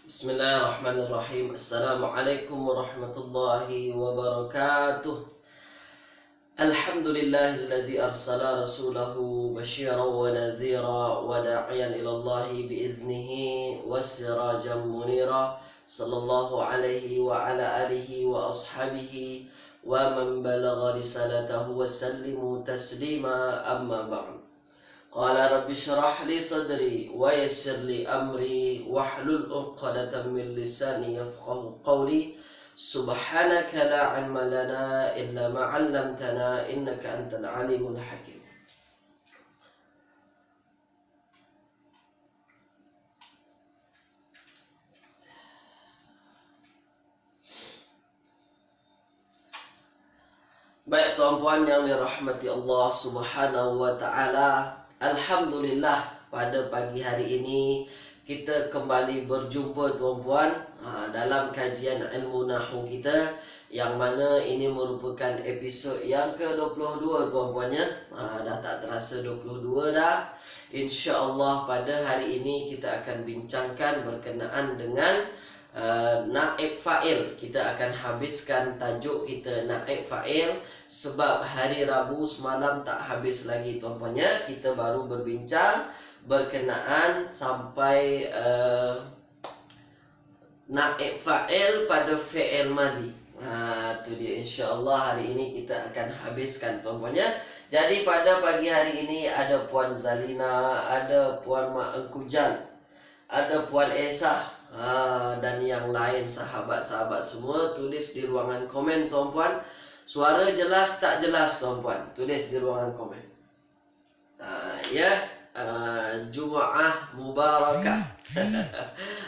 Bismillahirrahmanirrahim. Assalamualaikum warahmatullahi wabarakatuh. Alhamdulillahilladzi arsala rasulahu basyiran wa nadhira wa da'iyan ila Allahi biiznihi wa sirajan munira. Sallallahu alaihi wa ala alihi wa ashabihi wa man balagha risalatahu wa sallimu taslima, amma ba'd. Qala rabbi syrah li sadri wa yassir li amri wahlul 'uqdatam min lisani yafqahu qawli. Subhanaka la 'ilma lana illa ma 'allamtana innaka antal alimul hakim. Baik tuan-puan yang dirahmati Allah Subhanahu wa taala, alhamdulillah pada pagi hari ini kita kembali berjumpa tuan-puan dalam kajian ilmu nahwu kita, yang mana ini merupakan episod yang ke-22 tuan-puannya. Dah tak terasa 22 dah. InsyaAllah pada hari ini kita akan bincangkan berkenaan dengan naib fa'il. Kita akan habiskan tajuk kita naib fa'il, sebab hari Rabu semalam tak habis lagi tuan-puannya. Kita baru berbincang berkenaan sampai naib fa'il pada fi'il madhi. Tu dia, insyaAllah hari ini kita akan habiskan tuan-puannya. Jadi pada pagi hari ini ada Puan Zalina, ada Puan Mak Engkujan, ada Puan Esah, dan yang lain sahabat-sahabat semua. Tulis di ruangan komen tuan-puan. Suara jelas tak jelas tuan-puan? Tulis di ruangan komen. Jumaah Mubarakah.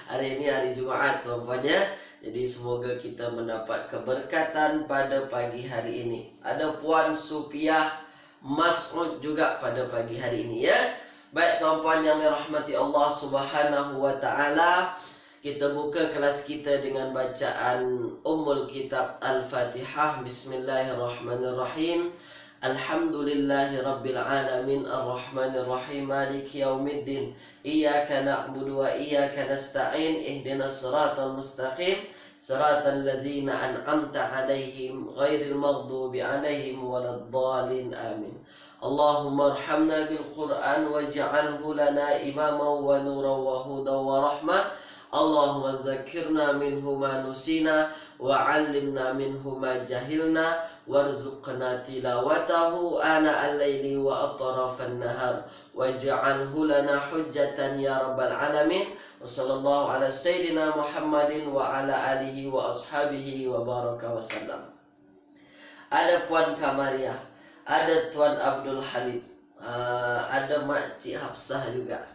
Hari ini hari Jumaat tuan-puannya. Jadi semoga kita mendapat keberkatan pada pagi hari ini. Ada Puan Supiah Mas'ud juga pada pagi hari ini ya. Baik tuan-puan yang dirahmati Allah Subhanahu wa taala, kita buka kelas kita dengan bacaan Ummul Kitab Al-Fatihah. Bismillahirrahmanirrahim. Alhamdulillahi Rabbil Alamin. Ar-Rahmanir-Rahim. Maliki yaumiddin. Iyaka na'budu wa iyaka nasta'in. Ihdinas siratal mustaqim. Siratal ladzina an'amta 'alaihim ghairil maghdubi 'alaihim waladdallin. Amin. Allahumma arhamna bil Qur'an waj'alhu lana imaman wa nuran wa hudan wa rahmah. Allahumma dzakirna minhu ma nusina wa 'allimna minhu ma jahilna warzuqna tilawatahu ana al-laili wa atrafan nahar waj'alhu lana hujjatan ya rabbal alamin. Wa sallallahu ala sayyidina Muhammadin wa ala alihi wa ashabihi wa baraka wa sallam. Ada Puan Kamaria, ada Tuan Abdul Halim, ada Makcik Hafsah juga,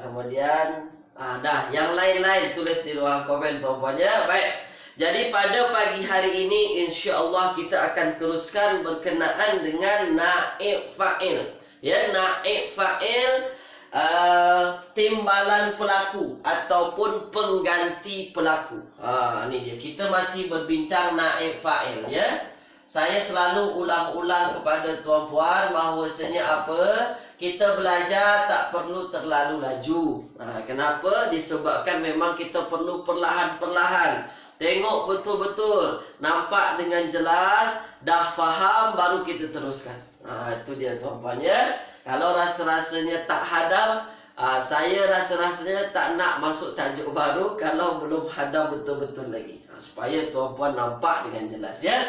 kemudian yang lain-lain tulis di ruang komen tuan-puannya. Baik, jadi pada pagi hari ini insya-Allah kita akan teruskan berkenaan dengan naib fa'il. Ya, naib fa'il, timbalan pelaku ataupun pengganti pelaku. Ini dia, kita masih berbincang naib fa'il ya. Saya selalu ulang-ulang kepada tuan-puan bahawasanya apa? Kita belajar tak perlu terlalu laju. Kenapa? Disebabkan memang kita perlu perlahan-perlahan. Tengok betul-betul, nampak dengan jelas, dah faham, baru kita teruskan. Itu dia tuan-puan ya. Kalau rasa-rasanya tak hadam, saya rasa-rasanya tak nak masuk tajuk baru kalau belum hadam betul-betul lagi. Supaya tuan-puan nampak dengan jelas ya.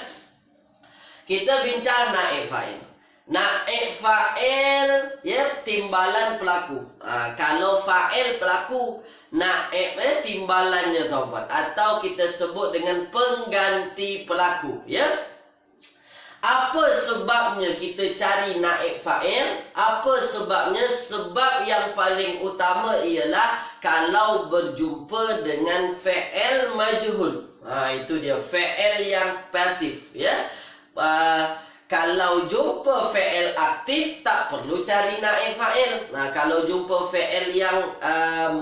Kita bincang naib fa'il. Naib fa'il ya, timbalan pelaku. Kalau fa'il pelaku, naib timbalannya tuan-puan, atau kita sebut dengan pengganti pelaku ya. Apa sebabnya kita cari naib fa'il? Apa sebabnya? Sebab yang paling utama ialah kalau berjumpa dengan fi'il majhul. Itu dia, fi'il yang pasif ya. Kalau jumpa fi'il aktif tak perlu cari naib fa'il. Kalau jumpa fi'il yang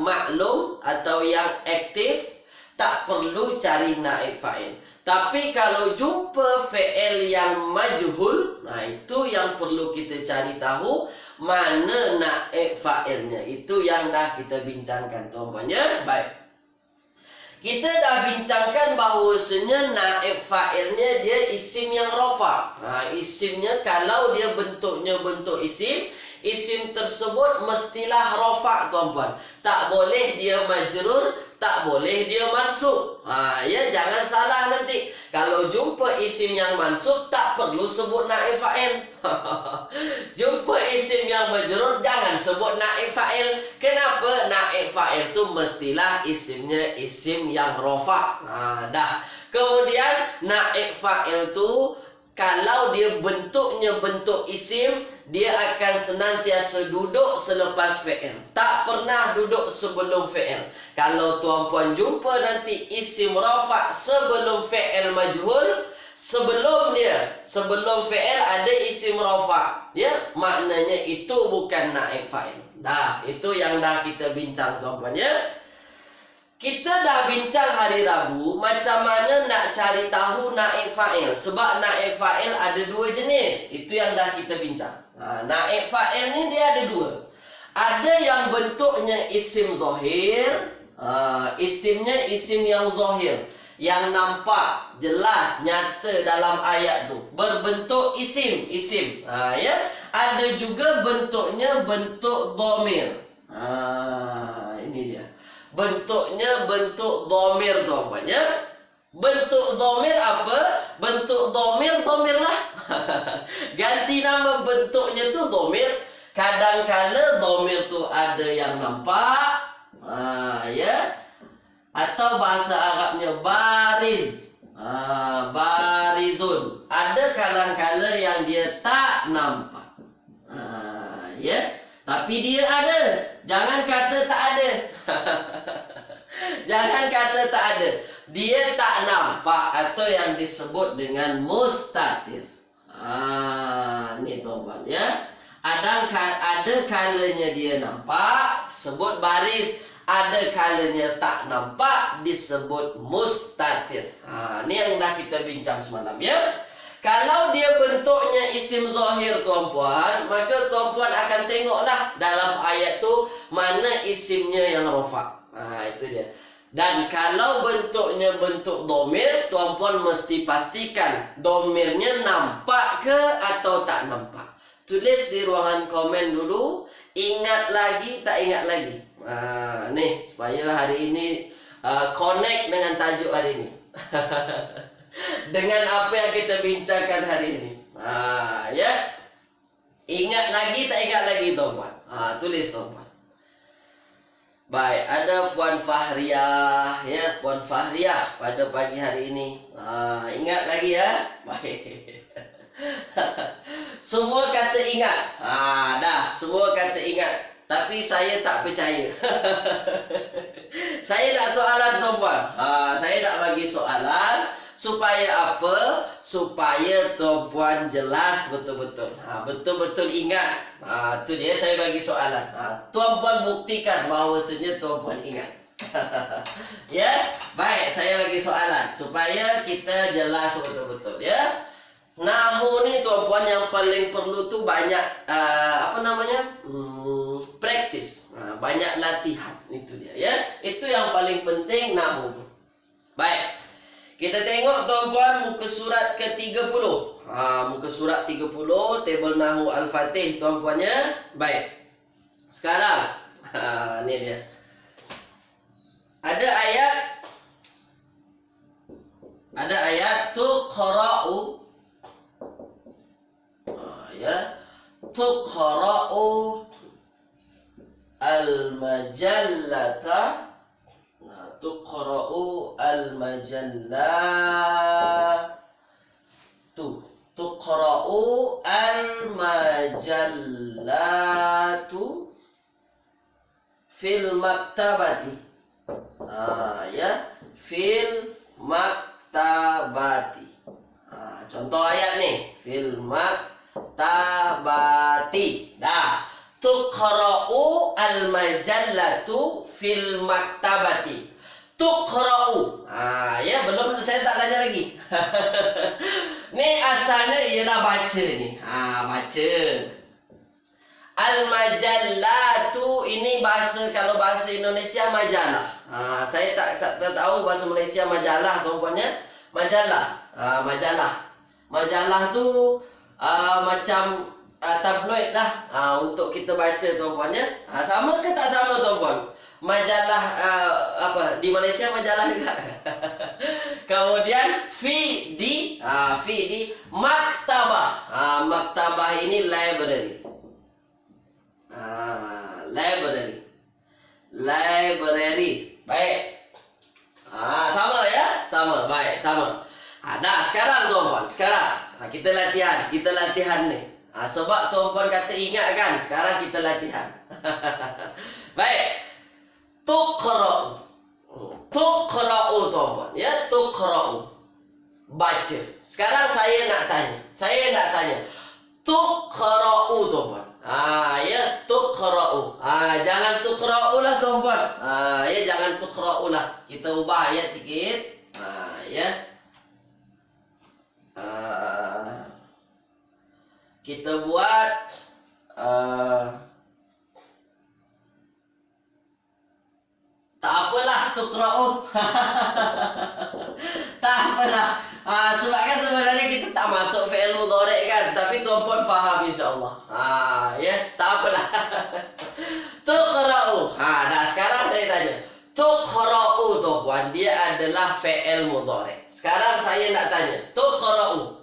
maklum atau yang aktif, tak perlu cari naib fa'il. Tapi kalau jumpa fi'il yang majhul, nah itu yang perlu kita cari tahu mana naib fa'ilnya. Itu yang dah kita bincangkan tuan-puan ya. Baik. Kita dah bincangkan bahawasanya naib fa'ilnya dia isim yang rafa. Isimnya kalau dia bentuknya bentuk isim, isim tersebut mestilah rafa tuan-puan. Tak boleh dia majrur, tak boleh dia mansub. Ya, jangan salah nanti. Kalau jumpa isim yang mansub tak perlu sebut naib fa'il. Jumpa isim yang majrur jangan sebut naib fa'il. Kenapa? Naib fa'il tu mestilah isimnya isim yang rafa. Dah. Kemudian naib fa'il tu kalau dia bentuknya bentuk isim, dia akan senantiasa duduk selepas fi'il. Tak pernah duduk sebelum fi'il. Kalau tuan-puan jumpa nanti isim rafa' sebelum fi'il majhul, sebelum fi'il ada isim rafa', ya, maknanya itu bukan naib fa'il. Dah, itu yang dah kita bincang tuan-puan ya. Kita dah bincang hari Rabu macam mana nak cari tahu naib fa'il. Sebab naib fa'il ada dua jenis. Itu yang dah kita bincang. Naib fa'il ni dia ada dua. Ada yang bentuknya isim zahir. Isimnya isim yang zahir, yang nampak jelas nyata dalam ayat tu, berbentuk isim. Ya. Ada juga bentuknya bentuk dhamir. Ini dia. Bentuknya bentuk dhamir tuan-puan ya. Bentuk dhamir apa? Bentuk dhamir lah. Ganti nama bentuknya tu dhamir. Kadang-kala dhamir tu ada yang nampak, ya. Atau bahasa Arabnya bariz. Barizun. Ada kadang-kala yang dia tak nampak. Ya. Tapi dia ada. Jangan kata tak ada. Jangan kata tak ada. Dia tak nampak atau yang disebut dengan mustatir. Ni tuan-tuan ya. Ada kalanya dia nampak, sebut baris. Ada kalanya tak nampak, disebut mustatir. Ni yang dah kita bincang semalam ya. Kalau dia bentuknya isim zahir tuan-puan, maka tuan-puan akan tengoklah dalam ayat tu mana isimnya yang rafa'. Itu dia. Dan kalau bentuknya bentuk dhamir, tuan-puan mesti pastikan dhamirnya nampak ke atau tak nampak. Tulis di ruangan komen dulu, ingat lagi tak ingat lagi. Nih, supaya hari ini connect dengan tajuk hari ini. Dengan apa yang kita bincangkan hari ini. Ya. Ingat lagi tak ingat lagi tuan-puan. Tulis tuan-puan. Baik, ada Puan Fahriah ya, Puan Fahriah pada pagi hari ini. Ingat lagi ya. Baik. Semua kata ingat. Dah, semua kata ingat. Tapi saya tak percaya. Saya nak soalan tuan-puan. Saya nak bagi soalan. Supaya apa? Supaya tuan-puan jelas betul-betul. Betul-betul ingat. Itu dia saya bagi soalan. Tuan-puan buktikan bahawasanya tuan-puan ingat. Ya, baik, saya bagi soalan supaya kita jelas betul-betul ya. Nahu ni tuan-puan yang paling perlu tu banyak praktis. Banyak latihan. Itu dia ya. Itu yang paling penting nahu. Baik. Kita tengok tuan-puan muka surat ke-30. Muka surat 30, tabel Nahu Al-Fatih tuan-puannya. Baik. Sekarang, ni dia. Ada ayat tuqra'u. Ya. Tuqra'u al-majallata. Tuqra'u al-majallatu. Tuqra'u al-majallatu fil maktabati. Ya, fil maktabati. Contoh ayat ni, fil maktabati. Dah. Tuqra'u al-majallatu fil maktabati. tuqra'u. Ya, belum, saya tak tanya lagi. Ni asalnya ialah baca ni. Baca. Al-majallatu ini bahasa, kalau bahasa Indonesia majalah. Saya tak tahu bahasa Malaysia majalah tuan-puannya. Majalah. Majalah. Majalah tu macam tabloid lah untuk kita baca tuan-puannya. Sama ke tak sama tuan-puan? Majalah apa di Malaysia majalah juga. Kemudian fi di maktabah. Maktabah ini library. Library. Baik. Sama ya? Sama. Baik, sama. Dah sekarang tuan-puan, sekarang kita latihan ni. Sebab tuan-puan kata ingat kan, sekarang kita latihan. Baik. Tuqra'u. Tuqra'u tuan-puan, ya, tuqra'u. Baca. Sekarang saya nak tanya. Tuqra'u tuan-puan. Ya, tuqra'u. Jangan tuqra'u lah tuan-puan. Ya, jangan tuqra'u lah. Kita ubah ayat sikit. Ya. Kita buat tak apalah tuqra'u. Tak apalah. Sebab kan sebenarnya kita tak masuk fi'il mudhari' kan, tapi tuan-puan faham insya-Allah. Ya, tak apalah. Tuqra'u. Dah sekarang saya tanya. Tuqra'u tuan-puan, dia adalah fi'il mudhari'. Sekarang saya nak tanya, tuqra'u.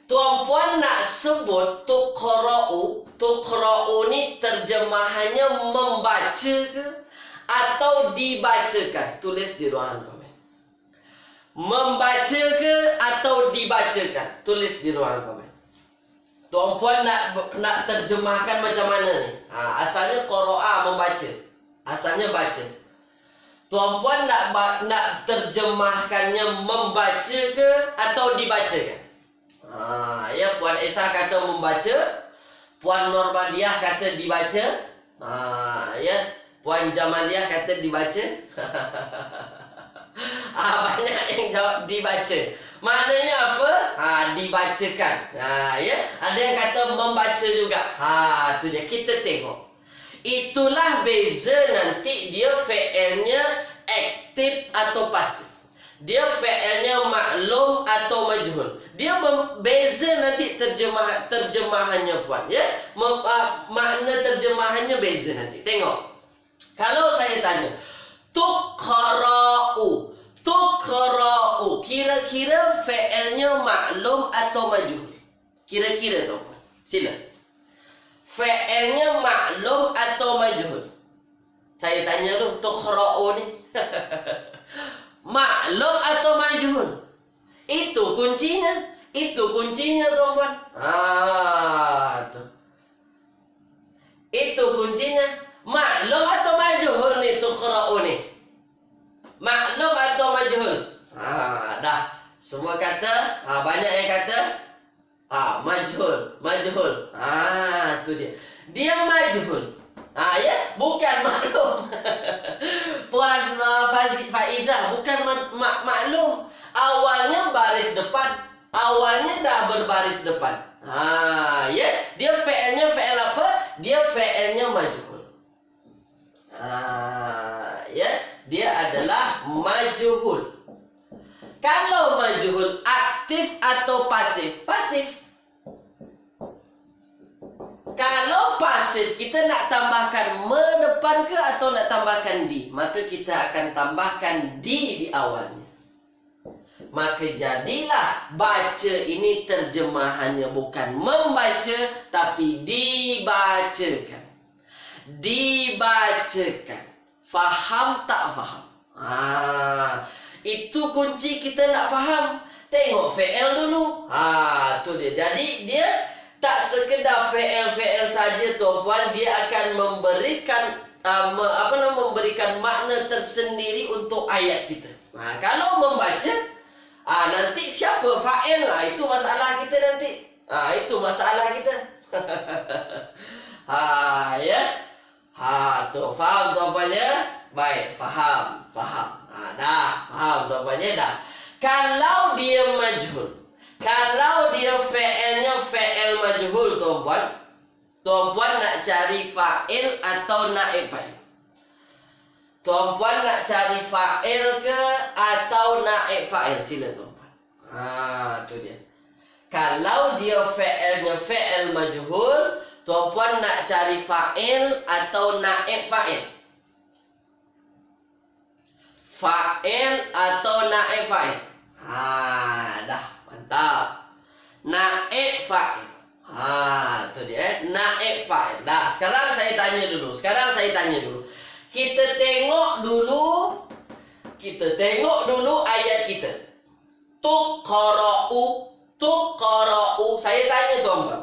Tuan-puan nak sebut tuqra'u. Tuqra'u ni terjemahannya membaca ke atau dibacakan? Tulis di ruangan komen. Membaca ke atau dibacakan? Tulis di ruangan komen. Tuan-puan nak terjemahkan macam mana ni? Asalnya qara'a, membaca. Asalnya baca. Tuan-puan nak terjemahkannya membaca ke atau dibacakan? Ya, Puan Esa kata membaca, Puan Normadiah kata dibaca. Ya, Puan Jamaliah kata dibaca. Banyak yang jawab dibaca. Maknanya apa? Dibacakan. Ya, ada yang kata membaca juga. Tu dia, kita tengok. Itulah beza nanti dia fi'ilnya aktif atau pasif. Dia fi'ilnya maklum atau majhul. Dia beza nanti terjemahannya puan, ya. Makna terjemahannya beza nanti. Tengok. Kalau saya tanya, tuqra'u. Tuqra'u. Kira-kira fi'ilnya maklum atau majhul? Kira-kira tu puan. Sila. Fi'ilnya maklum atau majhul? Saya tanya dulu, tuqra'u ni. Maklum atau majhul? Itu kuncinya. Itu kuncinya tuan-tuan. Itu kuncinya. Maklum atau majhul ni tuqra'u ni? Maklum atau majhul? Dah. Semua kata, banyak yang kata majhul, majhul. Tu dia. Dia majhul. Ya, bukan maklum. Puan Faizah, bukan maklum. Awalnya baris depan. Awalnya dah berbaris depan. Ya, dia fi'ilnya fi'il apa? Dia fi'ilnya majhul. Ya, dia adalah majhul. Kalau majhul aktif atau pasif? Pasif. Kalau pasif, kita nak tambahkan me depan ke atau nak tambahkan di? Maka kita akan tambahkan di awalnya. Maka jadilah baca ini terjemahannya bukan membaca, tapi dibacakan. Dibacakan. Faham tak faham? Itu kunci kita nak faham. Tengok fi'il dulu. Tu dia. Jadi dia tak sekedar fi'il saja tuan-puan, dia akan memberikan memberikan makna tersendiri untuk ayat kita. Kalau membaca, nanti siapa fa'il? Itu masalah kita nanti. Itu masalah kita. Ya. Tu faham tuan-puan ya? Baik, faham. tuan-tuan ya dah. Kalau dia majhul, kalau dia fa'ilnya fa'il majhul tuan-tuan, tuan-puan nak cari fa'il atau naib fa'il? Tuan-puan nak cari fa'il ke atau naib fa'il? Sila tuan-puan. Tu dia. Kalau dia fa'ilnya fa'il majhul, tuan-puan nak cari fa'il atau naib fa'il? Fa'il atau naib fa'il? Dah, mantap. Naib fa'il. Tu dia, naib fa'il. Dah, sekarang saya tanya dulu. Kita tengok dulu ayat kita. Tuqra'u. Saya tanya tuan-tuan.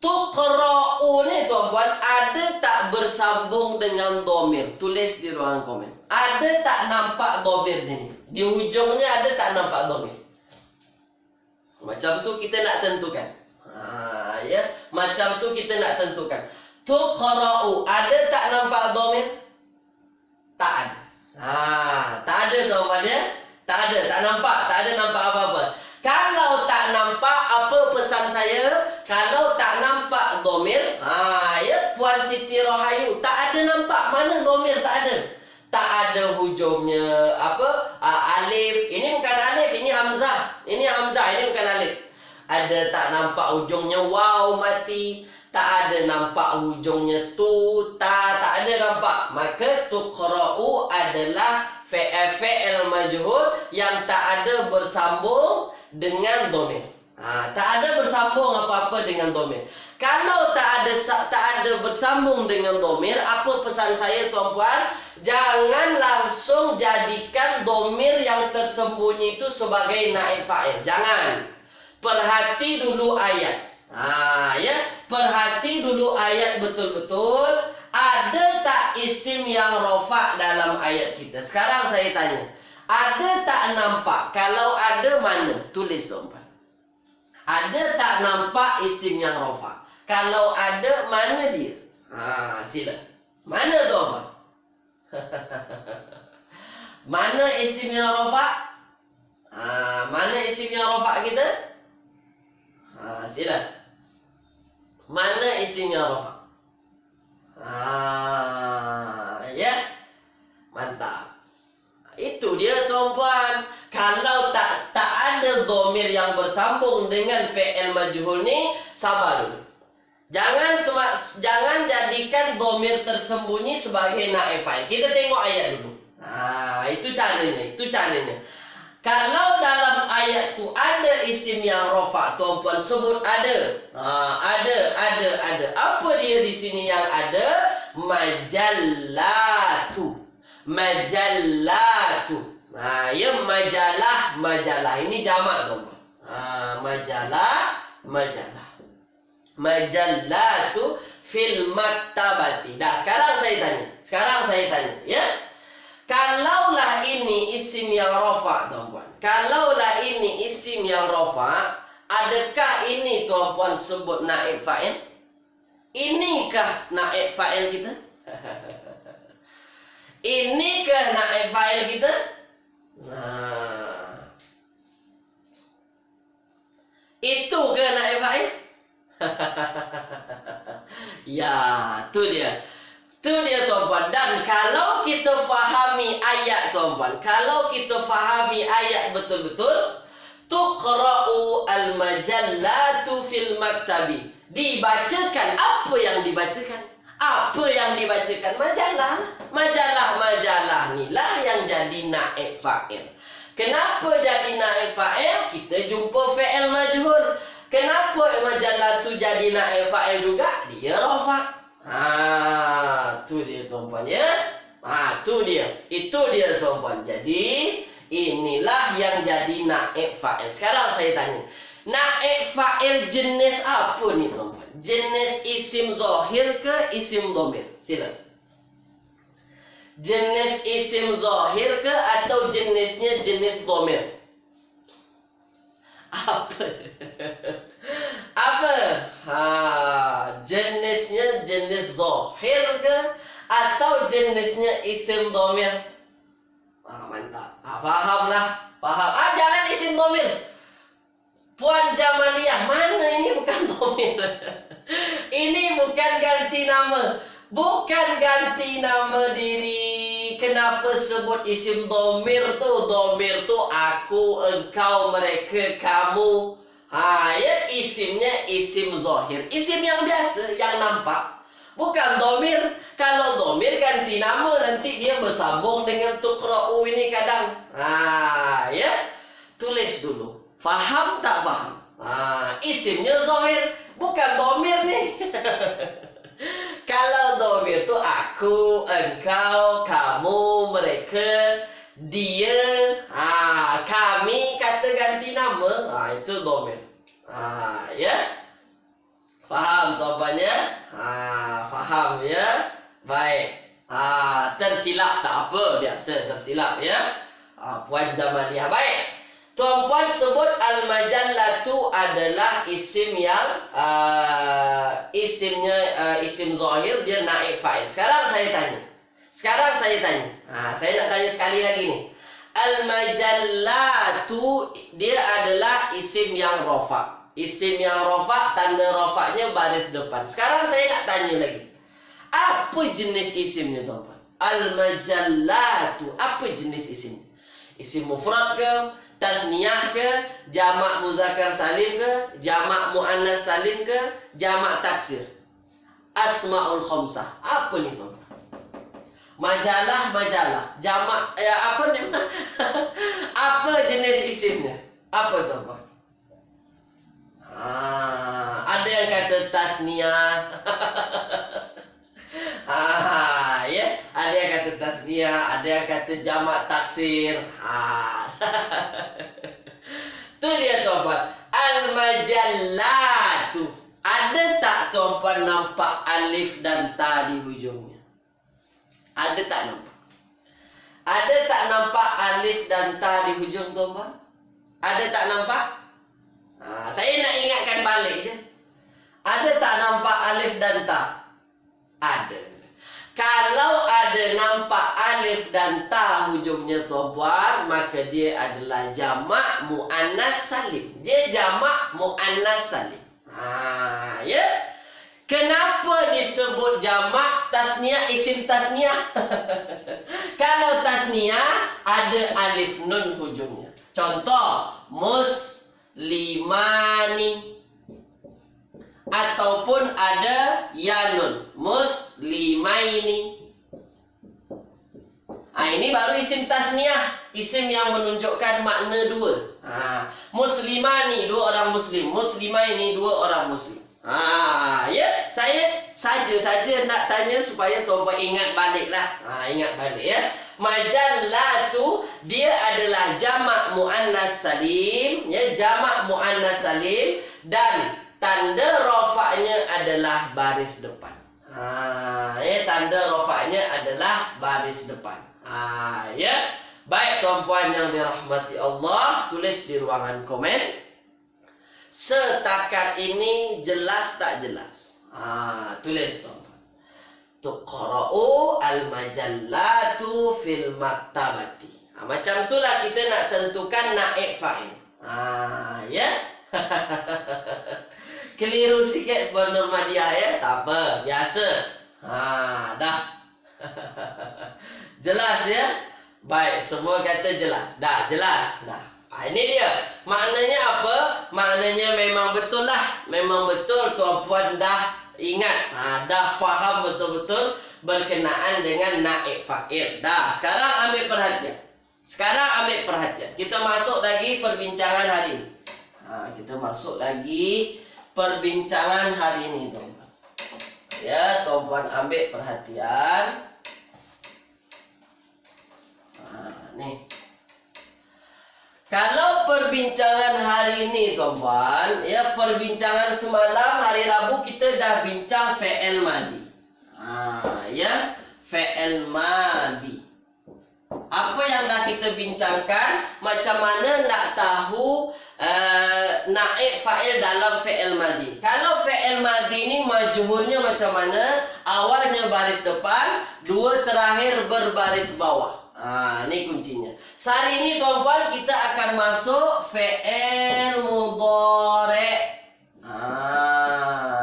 Tuqra'u ni tuan-tuan ada tak bersambung dengan dhamir? Tulis di ruangan komen. Ada tak nampak dhamir sini? Di hujungnya ada tak nampak dhamir? Macam tu kita nak tentukan. Macam tu kita nak tentukan. Tuqra'u ada tak nampak dhamir? Tak ada. Tak ada tuan-tuan ya. Tak ada, tak nampak apa-apa. Kalau tak nampak, apa pesan saya? Kalau tak nampak dhamir, Puan Siti Rahayu, tak ada nampak mana dhamir, tak ada. Tak ada hujungnya alif. Ini bukan alif, ini hamzah. Ini bukan alif. Ada tak nampak hujungnya waw mati, tak ada nampak hujungnya tak ada nampak. Maka tuqra'u adalah fa'il majhul yang tak ada bersambung dengan dhamir. Tak ada bersambung apa-apa dengan dhamir. Kalau tak ada bersambung dengan dhamir, apa pesan saya tuan-puan? Jangan langsung jadikan dhamir yang tersembunyi itu sebagai naib fa'il. Jangan. Perhati dulu ayat. Perhati dulu ayat betul-betul. Ada tak isim yang rofa dalam ayat kita? Sekarang saya tanya. Ada tak nampak? Kalau ada mana? Tulis tuan-tuan. Ada tak nampak isim yang rofa? Kalau ada, mana dia? Sila. Mana tuan-tuan? Mana isim yang rofa? Mana isim yang rofa kita? Sila. Mana isim yang rofa? Mantap. Itu dia tuan-puan. Kalau tak ada dhamir yang bersambung dengan fi'il majhul ni, sabar dulu. Jangan jadikan dhamir tersembunyi sebagai naib fa'il. Kita tengok ayat dulu. Itu caranya. Kalau dalam ayat tu ada isim yang rofa, tuan-puan sebut ada. Ada. Apa dia di sini yang ada? Majallatu. Majalah. Ini jamak tuan-puan. Majallatu fil maktabati. Dah, sekarang saya tanya, ya. Kalaulah ini isim yang rofa, tuan-puan. Kalaulah ini isim yang rofa, adakah ini tuan-puan sebut naib fa'il? Inikah naib fa'il kita? Inikah naib fa'il kita? Itu ke naib fa'il? Ya, tu dia. Itu dia tuan-puan. Dan kalau kita fahami ayat tuan-puan, kalau kita fahami ayat betul-betul, tuqra'u al-majallatu fil maktabi. Dibacakan. Apa yang dibacakan? Majalah ni lah yang jadi naib fa'il. Kenapa jadi naib fa'il? Kita jumpa fi'il majhul. Kenapa majalah tu jadi naib fa'il juga? Dia rafa'. Tu dia tuan-puan ya. Itu dia tuan-puan. Jadi inilah yang jadi naib fa'il. Sekarang saya tanya, naib fa'il jenis apa ni tuan-puan? Jenis isim zahir ke isim dhamir? Sila. Jenis isim zahir ke atau jenisnya jenis dhamir? Apa? Jenisnya jenis zahir ke atau jenisnya isim dhamir? Mantap. Paham lah. Paham. Jangan isim dhamir. Puan Jamaliah, mana ini bukan dhamir. Ini bukan ganti nama. Bukan ganti nama diri. Kenapa sebut isim dhamir tu? Dhamir tu aku, engkau, mereka, kamu. Ya, isimnya isim zahir. Isim yang biasa, yang nampak. Bukan dhamir. Kalau dhamir ganti nama, nanti dia bersambung dengan tuqra'u ini kadang. Ya. Tulis dulu. Faham tak faham? Isimnya zahir, bukan dhamir nih. Kalau dhamir tu aku, engkau, kamu, mereka, dia, kami, kata ganti nama, itu dhamir. Ya. Faham tuan-tuannya? Faham ya? Baik. Tersilap tak apa, biasa tersilap ya. Puan Jamaliah. Baik. Tuan-puan sebut al-majallatu adalah isim yang isimnya isim zahir, dia naib fa'il. Sekarang saya tanya. Saya nak tanya sekali lagi nih. Al-majallatu dia adalah isim yang rafa'. Isim yang rafa', tanda rafa'nya baris depan. Sekarang saya nak tanya lagi. Apa jenis isimnya tuan-puan? Al-majallatu, apa jenis isimnya? Isim mufrad ke? Tasniyah ke? Jamak muzakkar salim ke? Jamak muannas salim ke? Jamak taksir? Asmaul khamsah. Apa ni tuan? Majalah. Jamak apa ni? Apa jenis isimnya? Apa tuan? Ada yang kata tasniyah. Ya, ada yang kata tasniyah, ada yang kata jamak taksir. Tu dia tuan-puan. Al-majallatu. Ada tak tuan-puan nampak alif dan ta di hujungnya? Ada tak nampak? Ada tak nampak alif dan ta di hujung tuan-puan? Ada tak nampak? Saya nak ingatkan balik je. Ada tak nampak alif dan ta? Ada. Kalau ada nampak alif dan ta hujungnya tuan-puan, maka dia adalah jamak muannas salim. Dia jamak muannas salim. Ya. Kenapa disebut jamak tasniyah, isim tasniyah? Kalau tasniyah ada alif nun hujungnya. Contoh, muslimani. Ataupun ada yanun, muslimaini. Ini baru isim tasniyah, isim yang menunjukkan makna dua. Muslimani, dua orang muslim. Muslimaini, dua orang muslim. Ya, saya saja nak tanya supaya tuan-puan ingat baliklah. Ingat balik ya. Majallatu dia adalah jamak muannas salim, ya, jamak muannas salim, dan tanda rafa'nya adalah baris depan. Tanda rafa'nya adalah baris depan. Ya. Baik tuan-puan yang dirahmati Allah, tulis di ruangan komen. Setakat ini jelas tak jelas? Tulis tuan-puan. Tuqra'u al-majallatu fil maktabati. Macam itulah kita nak tentukan naib fa'il. Ya. Keliru sikit Puan Nurmadiah ya. Tak apa, biasa. Dah. Jelas ya? Baik, semua kata jelas. Dah, jelas. Dah. Ini dia. Maknanya apa? Maknanya memang betul lah. Memang betul tuan-puan dah ingat. Dah faham betul-betul berkenaan dengan naib fa'il. Dah, sekarang ambil perhatian. Kita masuk lagi perbincangan hari ini. Perbincangan hari ini, tuan-tuan. Ya, tuan-tuan ambil perhatian. Nih. Kalau perbincangan hari ini, tuan-tuan, ya, perbincangan semalam hari Rabu kita dah bincang fi'il madi. Ya, fi'il madi. Apa yang dah kita bincangkan? Macam mana nak tahu naib fa'il dalam fi'il madi. Kalau fi'il madi ni majhulnya macam mana? Awalnya baris depan, dua terakhir berbaris bawah. Ini kuncinya. Hari ini tuan-tuan kita akan masuk fi'il mudhari'.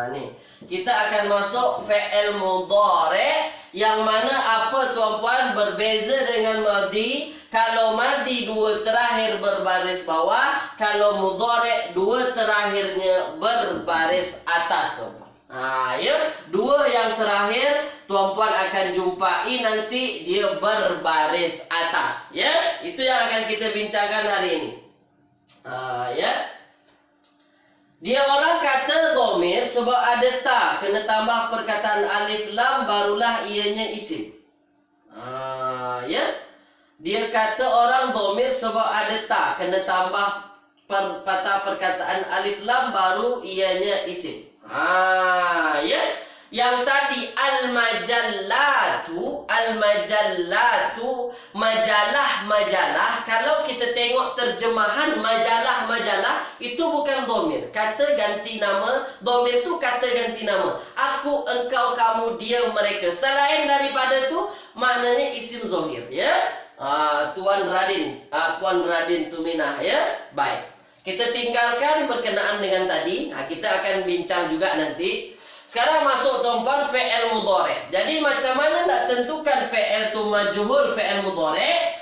Nih. Kita akan masuk fi'il mudhari' yang mana apa tuan-tuan berbeza dengan madhi. Kalau madhi dua terakhir berbaris bawah, kalau mudhari' dua terakhirnya berbaris atas tuan-tuan. Ya, dua yang terakhir tuan-puan akan jumpai nanti dia berbaris atas. Ya, itu yang akan kita bincangkan hari ini. Ya, dia orang kata dhamir sebab ada ta kena tambah perkataan alif lam barulah ianya isim. Ya, dia kata orang dhamir sebab ada ta kena tambah patah perkataan alif lam baru ianya isim. Ya. Yang tadi al-majallatu, majalah. Kalau kita tengok terjemahan majalah itu bukan dhamir. Kata ganti nama, dhamir itu kata ganti nama. Aku, engkau, kamu, dia, mereka. Selain daripada itu maknanya isim zahir, ya. Tuan Radin, Puan Radin Tuminah, ya. Baik. Kita tinggalkan berkenaan dengan tadi. Kita akan bincang juga nanti. Sekarang masuk tuan-tuan fi'il mudhari'. Jadi macam mana nak tentukan fi'il tu majhul, fi'il mudhari'?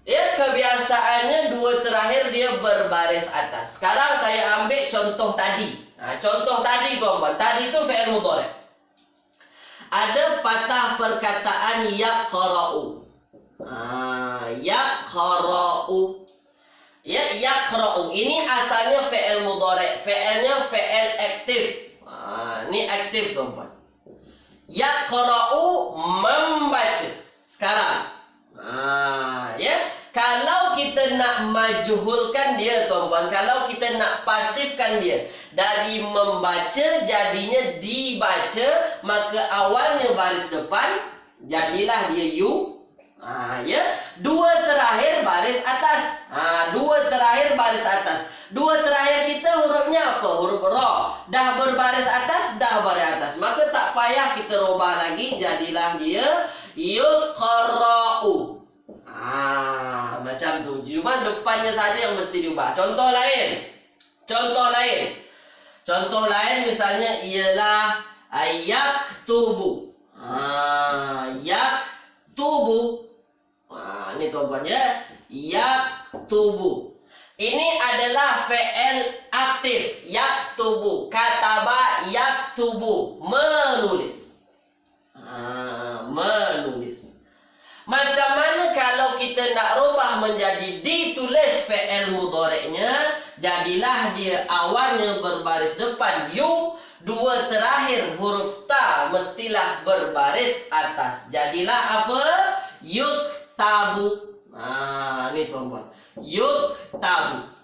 Ya, kebiasaannya dua terakhir dia berbaris atas. Sekarang saya ambil contoh tadi. Contoh tadi tuan-tuan. Tadi tu fi'il mudhari'. Ada patah perkataan yaqra'u. Yaqra'u. Ya, yaqra'u. Ini asalnya fi'il mudhari'. Fi'ilnya fi'il aktif. Ini aktif tuan-tuan. Yaqra'u membaca. Sekarang. Ya, kalau kita nak majhulkan dia tuan-tuan, kalau kita nak pasifkan dia dari membaca jadinya dibaca, maka awalnya baris depan jadilah dia yu. Ya, dua terakhir baris atas. Dua terakhir baris atas. Dua terakhir kita hurufnya apa? Huruf ra. Dah berbaris atas, dah baris atas. Maka tak payah kita robah lagi, jadilah dia yuqra'u. Macam tu. Cuma depannya saja yang mesti diubah. Contoh lain. Contoh lain misalnya ialah yaktubu. Yaktubu. Ini tuan-tuan ya. Yaktubu. Ini adalah fi'il aktif. Yaktubu. Kataba yaktubu. Menulis. Menulis. Macam mana kalau kita nak rubah menjadi ditulis fi'il mudhari'nya? Jadilah dia awalnya berbaris depan yu. Dua terakhir huruf ta mestilah berbaris atas. Jadilah apa? Yuktabu. Ini tuan-tuan. Yuktabu.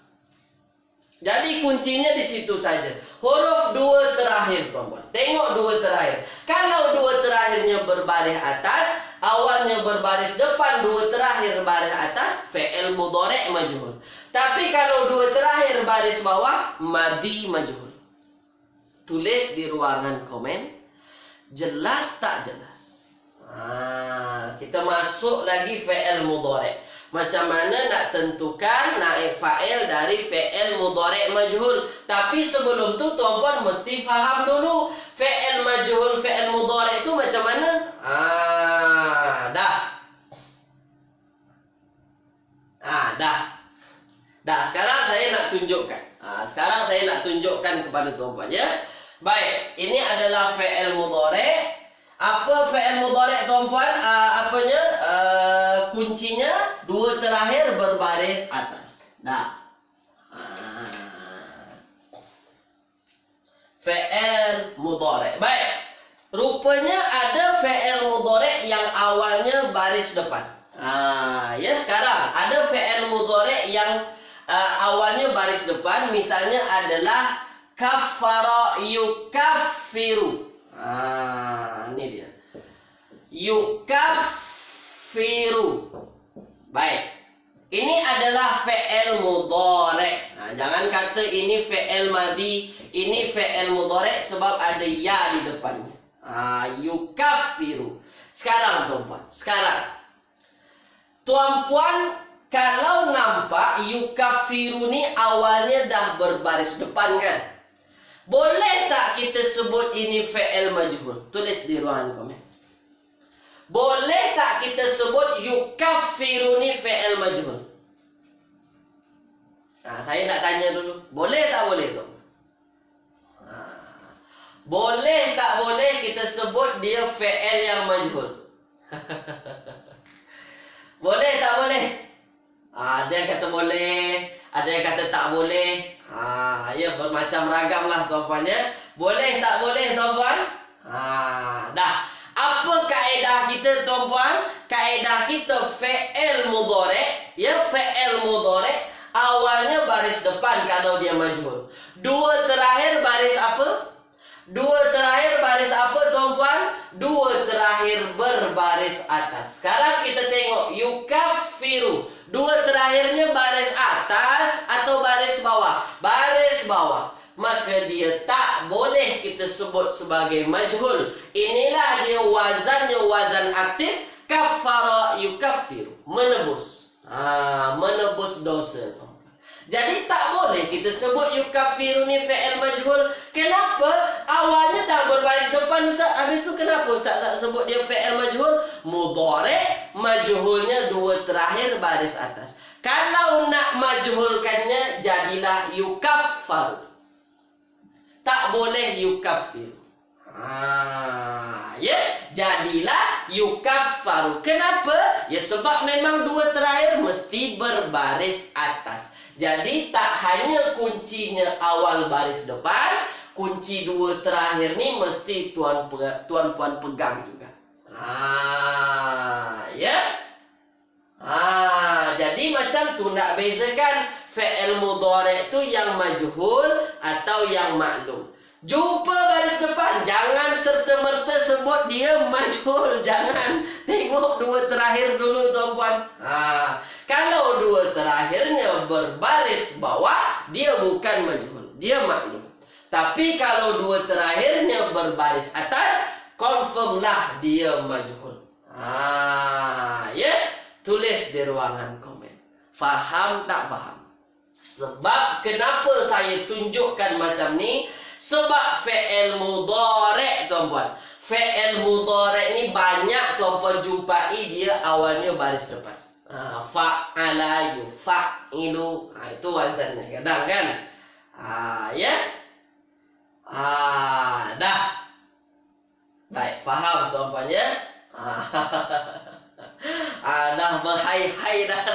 Jadi kuncinya di situ saja. Huruf dua terakhir tuan-tuan. Tengok dua terakhir. Kalau dua terakhirnya berbaris atas, awalnya berbaris depan, dua terakhir baris atas, fi'il mudhari' majhul. Tapi kalau dua terakhir baris bawah, madhi majhul. Tulis di ruangan komen. Jelas tak jelas? Kita masuk lagi fi'il mudhari'. Macam mana nak tentukan naib fa'il dari fi'il mudhari' majhul. Tapi sebelum tu tuan-puan mesti faham dulu fi'il majhul, fi'il mudhari' itu macam mana? Dah, sekarang saya nak tunjukkan. Sekarang saya nak tunjukkan kepada tuan-puan ya. Baik, ini adalah fi'il mudhari'. Apa fi'il mudhari' tuan-puan? Kuncinya dua terakhir berbaris atas. Dah. Fi'il mudhari'. Baik. Rupanya ada fi'il mudhari' yang awalnya baris depan. Ya, sekarang ada fi'il mudhari' yang awalnya baris depan. Misalnya adalah kaffara yukaffiru. Ini dia. Yukaffiru. Baik. Ini adalah fi'il mudhari'. Jangan kata ini fi'il madhi, ini fi'il mudhari' sebab ada ya di depannya. Yukaffiru. Sekarang tuan-tuan, sekarang Tuan-puan, kalau nampak yukafiru ni awalnya dah berbaris depan kan? Boleh tak kita sebut ini fi'il majhul? Tulis di ruangan komen. Boleh tak kita sebut yukafiru ni fi'il majhul? Saya nak tanya dulu. Boleh tak boleh tu? Boleh tak boleh kita sebut dia fi'il yang majhul? Boleh tak boleh? Ada yang kata boleh, ada yang kata tak boleh. Ya, bermacam ragam lah tuan-puan ya. Boleh tak boleh tuan-puan? Dah. Apa kaedah kita tuan-puan? Kaedah kita fi'il mudhari', ya, fi'il mudhari' awalnya baris depan kalau dia majhul. Dua terakhir baris apa? Dua terakhir baris apa tuan-puan? Dua terakhir berbaris atas. Sekarang kita tengok yukafiru. Dua terakhirnya baris atas atau baris bawah? Baris bawah. Maka dia tak boleh kita sebut sebagai majhul. Inilah dia wazannya, wazan aktif. Kafara yukafiru. Menebus. Menebus dosa. Jadi tak boleh kita sebut yukafiru ni fi'il majhul. Kenapa? Awalnya dah berbaris depan Ustaz. Habis tu kenapa Ustaz sebut dia fi'il majhul? Mudhari', majhulnya dua terakhir baris atas. Kalau nak majhulkannya, jadilah yukaffar. Tak boleh yukafiru. Ya, jadilah yukaffaru. Kenapa? Ya sebab memang dua terakhir mesti berbaris atas. Jadi tak hanya kuncinya awal baris depan, kunci dua terakhir ni mesti tuan-puan pegang juga. Ya. Jadi macam tu nak bezakan fi'il mudhari' tu yang majhul atau yang maklum. Jumpa baris depan, jangan serta-merta sebut dia majhul. Jangan. Tengok dua terakhir dulu tuan-puan. Kalau dua terakhirnya berbaris bawah, dia bukan majhul, dia maklum. Tapi kalau dua terakhirnya berbaris atas, confirmlah dia majhul. Ya, tulis di ruangan komen. Faham tak faham? Sebab kenapa saya tunjukkan macam ni? Sebab fi'il mudhari' tuan-puan. Fi'il mudhari' ni banyak tuan-puan jumpai dia awalnya baris depan. Fa'ala yuf'ilu. Itu wazannya kadang kan. Ya. Dah. Baik, faham tuan-puan ya? Dah berhai-hai dah.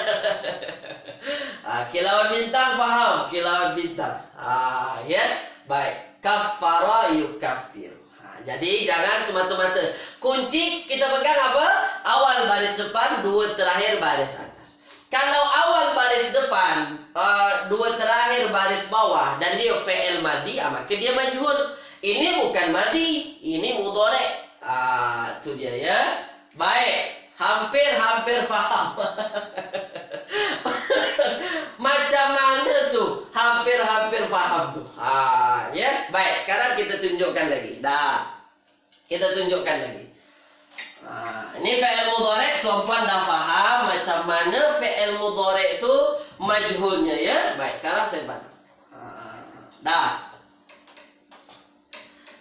Kilauan bintang faham? Kilauan bintang. Ya. Baik. Kaffara yukaffir. Jadi jangan semata-mata. Kunci kita pegang apa? Awal baris depan, dua terakhir baris atas. Kalau awal baris depan, dua terakhir baris bawah dan dia fi'il madhi, maka dia majhul. Ini bukan madhi, ini mudhari'. Itu dia ya. Baik. Hampir faham. Macam mana tu? Hampir faham tu. Ya. Baik, sekarang kita tunjukkan lagi. Dah. Kita tunjukkan lagi. Ini fi'il mudhari', tuan-puan dah faham macam mana fi'il mudhari' tu majhulnya ya. Baik, sekarang saya bantu. Dah.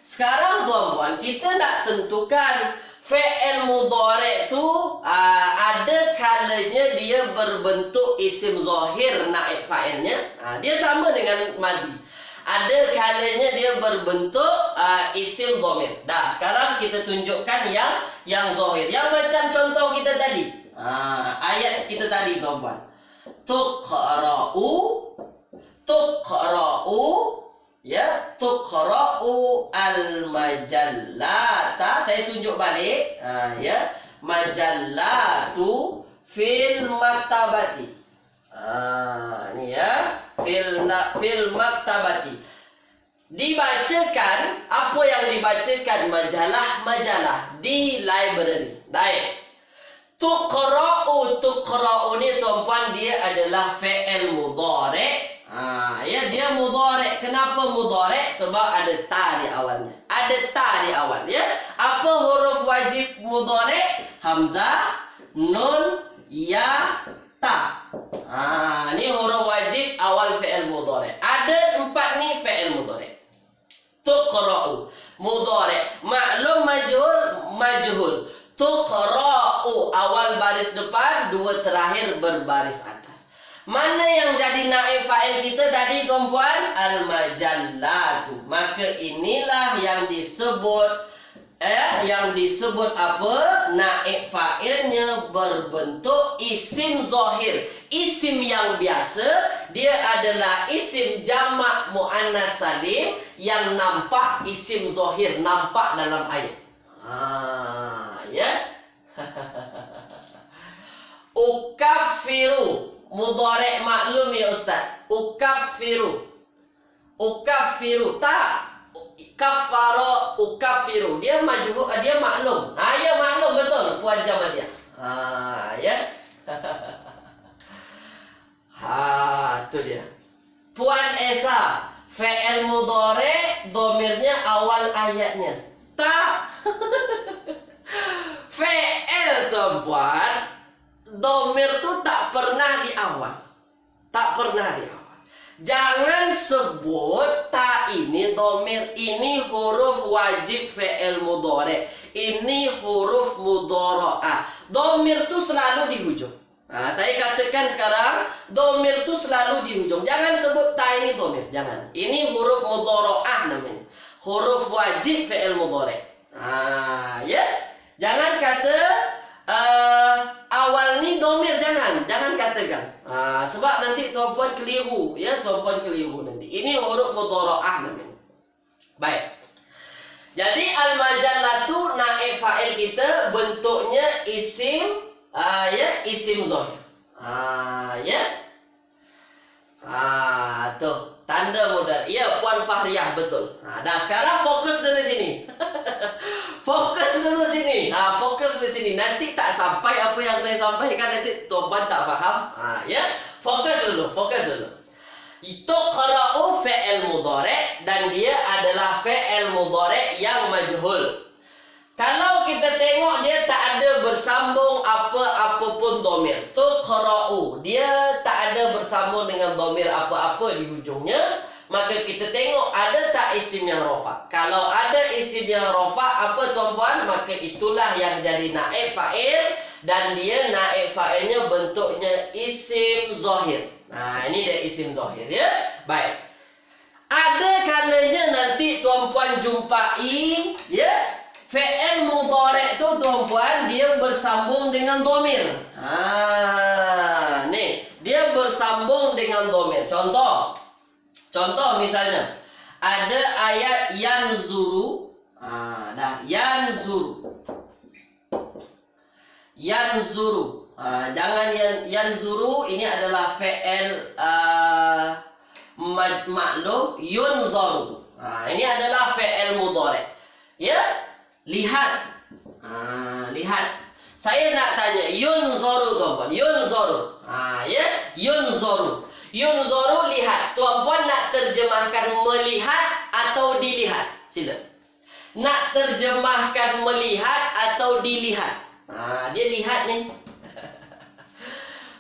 Sekarang tuan-puan, kita nak tentukan fi'il mudhari' tu ada kalanya dia berbentuk isim zahir naib fa'ilnya. Dia sama dengan madhi. Ada kalanya dia berbentuk isim dhamir. Dah, sekarang kita tunjukkan yang zahir. Yang macam contoh kita tadi. Ayat kita tadi tuan-puan. Tuqra'u ya, tuqra'u al-majallata. Saya tunjuk balik. Ya, majallatu fil maktabati. Ni ya, fil maktabati. Dibacakan, apa yang dibacakan? Majalah di library. Baik. Tuqra'u ni tuan-puan dia adalah fi'il mudhari'. Ya, dia mudhari'. Kenapa mudhari'? Sebab ada ta di awalnya. Ada ta di awal ya. Apa huruf wajib mudhari'? Hamzah, nun, ya, ta. Ini huruf wajib awal fi'il mudhari. Ada 4 nih fi'il mudhari. Tuqra'u, mudhari, maklum, majhul, majhul. Tuqra'u, awal baris depan, 2 terakhir berbaris atas. Mana yang jadi naib fa'il kita tadi tuan-puan? Al-majallatu. Maka inilah yang disebut apa? Naib fa'ilnya berbentuk isim zahir. Isim yang biasa, dia adalah isim jamak muannas salim yang nampak isim zahir, nampak dalam ayat. Ya. Ukaffiru, mudhari' maklum ya Ustaz. Ukaffiru. Ukaffiru, tak. Kafara, ukaffiru. Dia majhul, dia maklum. Ya maklum betul puan Jamalia. Ya. Itu dia. Puan Esa, fi'il mudhari' domirnya awal ayatnya. Tak. Fi'il tuan-puan, domir tu tak pernah di awal. Tak pernah di awal. Jangan sebut tak ini domir, ini huruf wajib fi'il mudhari. Ini huruf mudhara'ah. Domir tu selalu di hujung. Saya katakan sekarang, domir tu selalu di hujung. Jangan sebut tak ini domir, jangan. Ini huruf mudhara'ah namanya. Huruf wajib fi'il mudhari. Ya. Jangan kata awal ni domir, jangan katakan. Sebab nanti tuan-puan keliru, ya, tuan-puan keliru nanti. Ini huruf mudhara'ah namanya. Baik. Jadi al-majallatu naib fa'il kita bentuknya isim, ya, isim zahir. Ya. Tuh, tanda modal. Ya, Puan Fahriyah betul. Dah sekarang fokus dari sini. Fokus dulu sini. Fokus di sini. Nanti tak sampai apa yang saya sampaikan, nanti tuan-puan tak faham. Ya, fokus dulu, fokus dulu. Itu qara'u fi'il mudhari' dan dia adalah fi'il mudhari' yang majhul. Kalau kita tengok dia tak ada bersambung apa-apapun domir. Tuqra'u, dia tak ada bersambung dengan domir apa-apa di hujungnya. Maka kita tengok ada tak isim yang rofa. Kalau ada isim yang rofa, apa tuan-puan? Maka itulah yang jadi naib fa'il. Dan dia naib fa'ilnya bentuknya isim zahir. Ini dia isim zahir, ya. Baik. Ada kalanya nanti tuan-puan jumpai, ya, fi'il mudhari' tu tuan-puan dia bersambung dengan domir. Nih, dia bersambung dengan domir. Contoh misalnya ada ayat yanzuru. Yanzuru. Yanzuru. Jangan yanzuru, ini adalah fi'il maklum. Yunzaru. Ini adalah fi'il mudhari'. Ya, lihat. Lihat. Saya nak tanya yunzaru tuan-puan. Yunzaru. Ya, yunzaru. Yunzaru, lihat. Tuan-puan nak terjemahkan melihat atau dilihat? Sila. Nak terjemahkan melihat atau dilihat? Dia lihat ni.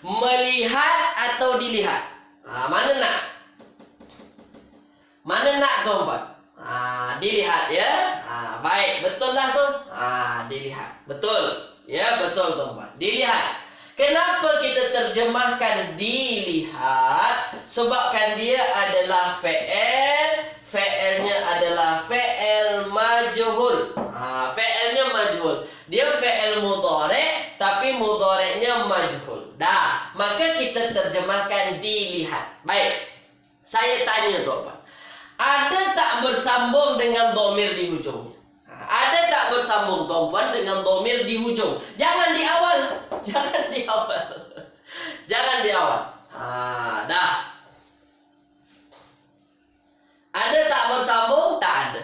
Melihat atau dilihat? Mana nak? Mana nak tuan-puan? Dilihat, ya. Baik, betul lah tu. Dilihat. Betul. Ya, betul tuan-puan. Dilihat. Kenapa kita terjemahkan dilihat? Sebabkan dia adalah fi'il. Fi'ilnya adalah fi'il majhul. Fi'ilnya majhul. Dia fi'il mudhari', tapi mudhari'nya majhul. Dah, maka kita terjemahkan dilihat. Baik. Saya tanya tuan-puan. Ada tak bersambung dengan domir di hujungnya? Ada tak bersambung tuan-puan dengan domir di hujung? Jangan di awal. Jangan di awal. Jangan di awal. Dah. Ada tak bersambung? Tak ada.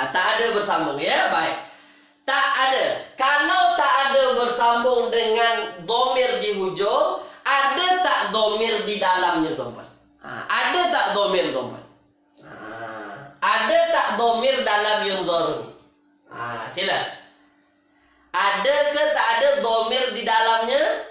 Tak ada bersambung, ya. Baik. Tak ada. Kalau tak ada bersambung dengan domir di hujung, ada tak domir di dalamnya tuan-puan? Ada tak domir tuan-puan? Ada tak domir dalam yunzaru? Sila. Ada ke tak ada domir di dalamnya?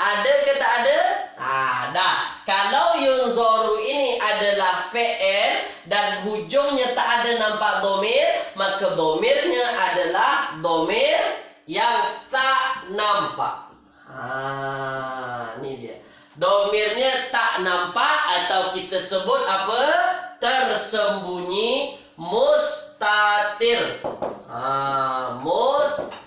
Ada ke tak ada? Ada. Kalau yunzoru ini adalah fi'il dan hujungnya tak ada nampak domir, maka domirnya adalah domir yang tak nampak. Ini dia. Domirnya tak nampak atau kita sebut apa? Tersembunyi, mustatir. Mustatir.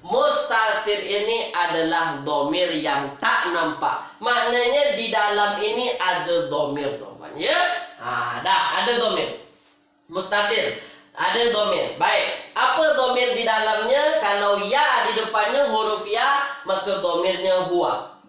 Mustatir ini adalah domir yang tak nampak. Maknanya di dalam ini ada domir, tuan-tuan. Ya? Dah ada domir. Mustatir. Ada domir. Baik. Apa domir di dalamnya? Kalau ya di depannya huruf ya, maka domirnya huwa.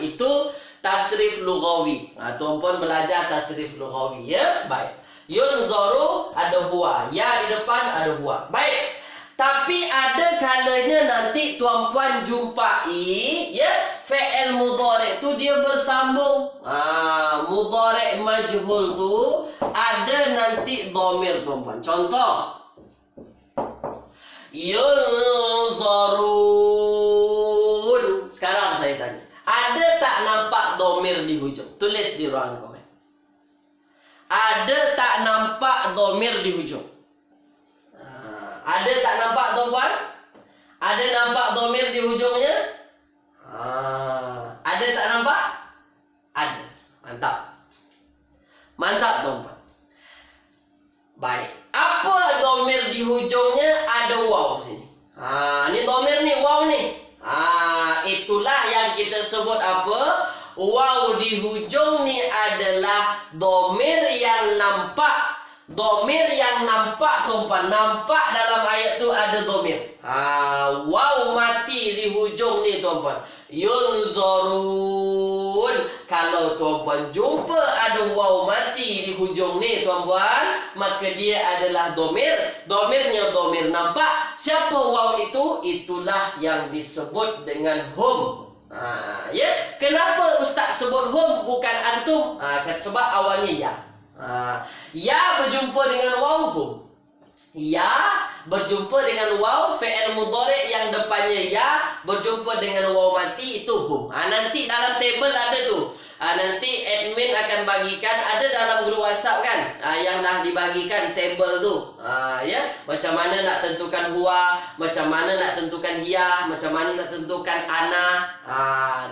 Itu tasrif lughawi. Tuan-puan belajar tasrif lughawi, ya? Baik. Yunzaru ada huwa. Ya di depan ada huwa. Baik. Tapi ada kalanya nanti tuan-puan jumpai, ya, fi'il mudhari' tu dia bersambung. Mudhari' majhul tu ada nanti dhamir, tuan-puan. Contoh, yunzarun. Sekarang saya tanya, ada tak nampak dhamir di hujung? Tulis di ruangan komen. Ada tak nampak dhamir di hujung? Ada tak nampak, tuan-puan? Ada nampak domir di hujungnya? Ada tak nampak? Ada. Mantap. Mantap, tuan-puan. Baik. Apa domir di hujungnya? Ada waw sini. Ini domir ni, waw ni. Itulah yang kita sebut apa? Waw di hujung ni adalah domir yang nampak. Domir yang nampak, tuan-puan. Nampak dalam ayat tu ada domir. Waw mati di hujung ni, tuan-puan. Yunzarun. Kalau tuan-puan jumpa ada waw mati di hujung ni, tuan-puan, maka dia adalah domir. Domirnya domir nampak. Siapa waw itu? Itulah yang disebut dengan hum. Ya, kenapa ustaz sebut hum bukan antum? Sebab awalnya ya. Ya berjumpa dengan waw hum. Ya berjumpa dengan waw fi'il mudhari' yang depannya ya berjumpa dengan waw mati itu hum. Nanti dalam table ada tu. Nanti admin akan bagikan, ada dalam grup WhatsApp kan, yang dah dibagikan table tu. Ya, macam mana nak tentukan huwa, macam mana nak tentukan hiya, macam mana nak tentukan ana.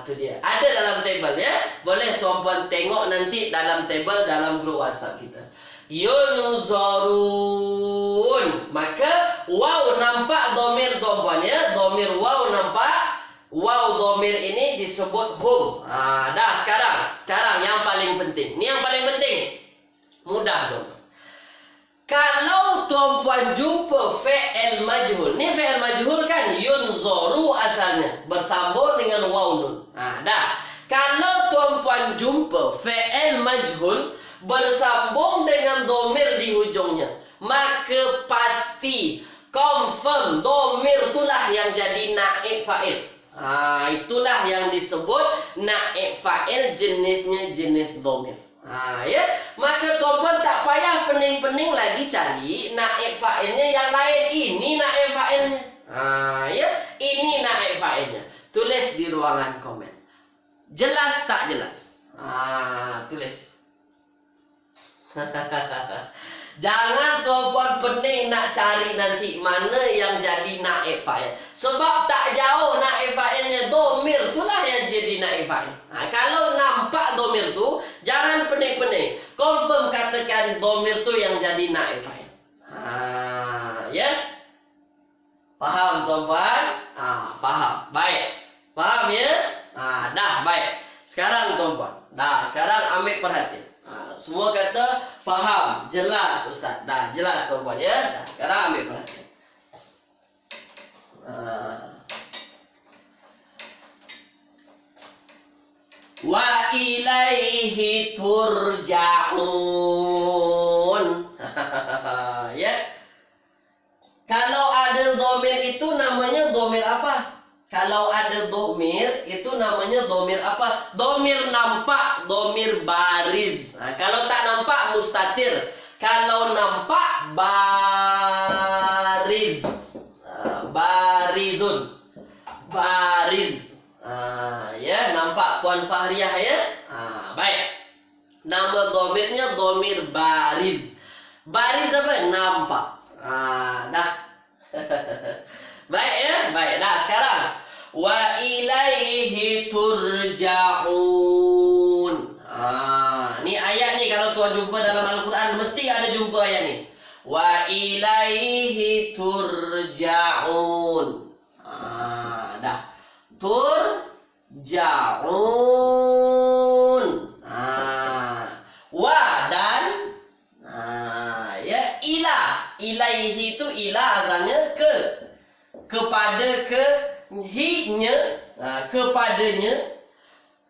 Tu dia. Ada dalam table, ya. Boleh tuan-puan tengok nanti dalam table dalam grup WhatsApp kita. Yunzarun. Maka waw nampak domir, tuan-puan, ya. Domir waw nampak. Waw domir ini disebut hum. Dah sekarang yang paling penting. Ini yang paling penting. Mudah, tuan-tuan. Kalau tuan-puan jumpa fi'il majhul. Ni fi'il majhul kan? Yunzaru asalnya. Bersambung dengan waw nun. Dah. Kalau tuan-puan jumpa fi'il majhul bersambung dengan domir di hujungnya, maka pasti confirm domir itulah yang jadi naib fa'il. Itulah yang disebut naib fa'il, jenisnya jenis domir. Ya, maka tuan-puan tak payah pening-pening lagi cari naib fa'ilnya yang lain. Ini naib fa'ilnya. Ya, ini naib fa'ilnya. Tulis di ruangan komen. Jelas tak jelas? Tulis. Jangan tuan-puan pening nak cari nanti mana yang jadi naib fa'il. Sebab tak jauh naib fa'ilnya. Domir itulah yang jadi naib fa'il. Kalau nampak domir tu, jangan pening-pening. Confirm katakan domir tu yang jadi naib fa'il. Ya? Faham, tuan-puan? Faham. Baik. Faham, ya? Dah, baik. Sekarang, tuan-puan. Sekarang ambil perhatian. Semua kata faham, jelas ustaz. Dah jelas, tuan-puan, ya. Dah, sekarang ambil perhatian. Wa ilaihi turja'un. Ya. Kalau ada domir itu namanya domir apa? Kalau ada domir, itu namanya domir apa? Domir nampak, domir bariz. Kalau tak nampak, mustatir. Kalau nampak, bariz. Barizun. Bariz. nampak Puan Fahriah ya? Baik. Nama domirnya domir bariz. Bariz apa? Nampak. Dah. Baik ya? Baik. Dah sekarang. Wa ilaihi turja'un. Ni ayat ni kalau tuan jumpa dalam Al-Quran mesti ada jumpa ayat ni. Wa ilaihi turja'un. Dah. Turja'un. Wa dan ya ila. Ilaihi itu ila asalnya ke. Kepada ke hi-nya, kepadanya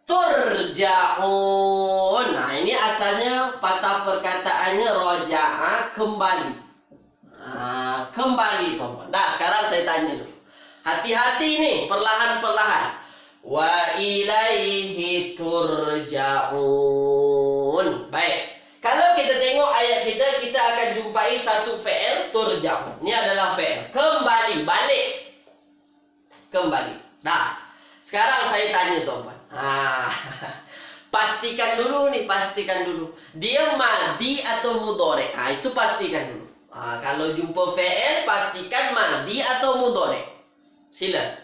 turja'un. Ini asalnya patah perkataannya roja'a, kembali. Kembali tuan-tuan. Dah, sekarang saya tanya dulu. Hati-hati nih, perlahan-perlahan. Wa ilaihi turja'un. Baik. Kalau kita tengok ayat kita, kita akan jumpai satu fi'il turja'un. Ini adalah fi'il. Kembali, balik. Kembali. Dah. Sekarang saya tanya tuan-tuan. Pastikan dulu nih, pastikan dulu. Dia madi atau mudhari'? Itu pastikan dulu. Kalau jumpa fi'il, pastikan madi atau mudhari'. Sila.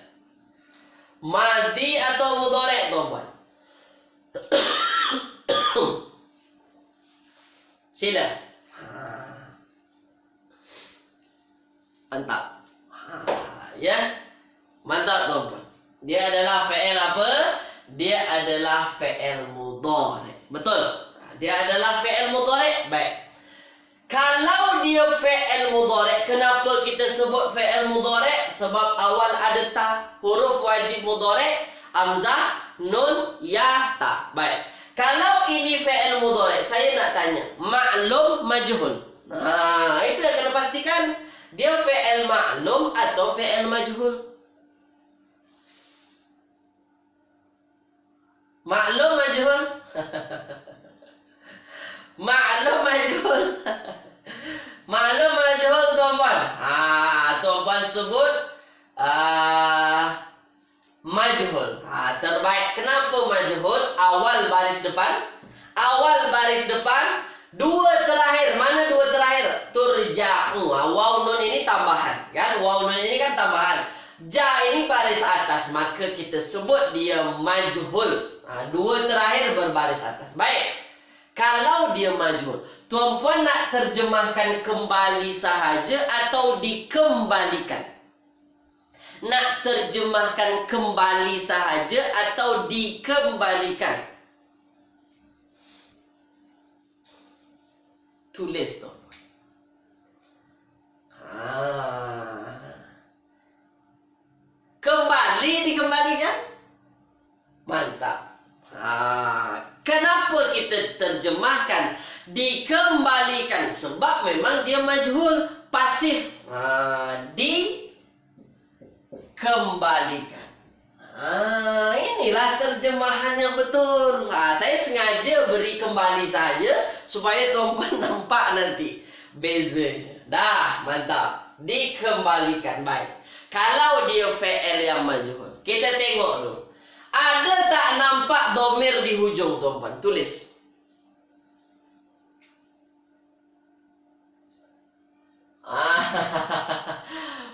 Madi atau mudhari', tuan-tuan? Sila. Mantap. Ya. Mantap, tuan-tuan. Dia adalah fi'il apa? Dia adalah fi'il mudhari'. Betul. Dia adalah fi'il mudhari'. Baik. Kalau dia fi'il mudhari', kenapa kita sebut fi'il mudhari'? Sebab awal ada ta, huruf wajib mudhari', hamzah, nun, ya, ta. Baik. Kalau ini fi'il mudhari', saya nak tanya, maklum, majhul. Itu yang kena pastikan. Dia fi'il maklum atau fi'il majhul? Maklum, majhul? Maklum, majhul? Maklum, majhul, tuan-tuan? Tuan-tuan sebut majhul. Terbaik. Kenapa majhul? Awal baris depan. Awal baris depan. Dua terakhir. Mana dua terakhir? Turja'u. Waw nun ini tambahan. Kan? Waw nun ini kan tambahan. Ja ini baris atas. Maka kita sebut dia majhul. Dua terakhir berbaris atas. Baik. Kalau dia majhul, tuan-puan nak terjemahkan kembali sahaja atau dikembalikan? Nak terjemahkan kembali sahaja atau dikembalikan? Tulis tu. Kembali dikembalikan? Mantap. Kenapa kita terjemahkan dikembalikan? Sebab memang dia majhul, pasif. Dikembalikan. Inilah terjemahan yang betul. Saya sengaja beri kembali saja supaya tuan-puan nampak nanti bezanya. Dah, mantap. Dikembalikan. Baik. Kalau dia fi'il yang majhul, kita tengok dulu. Ada tak nampak domir di hujung, tuan-puan? Tulis.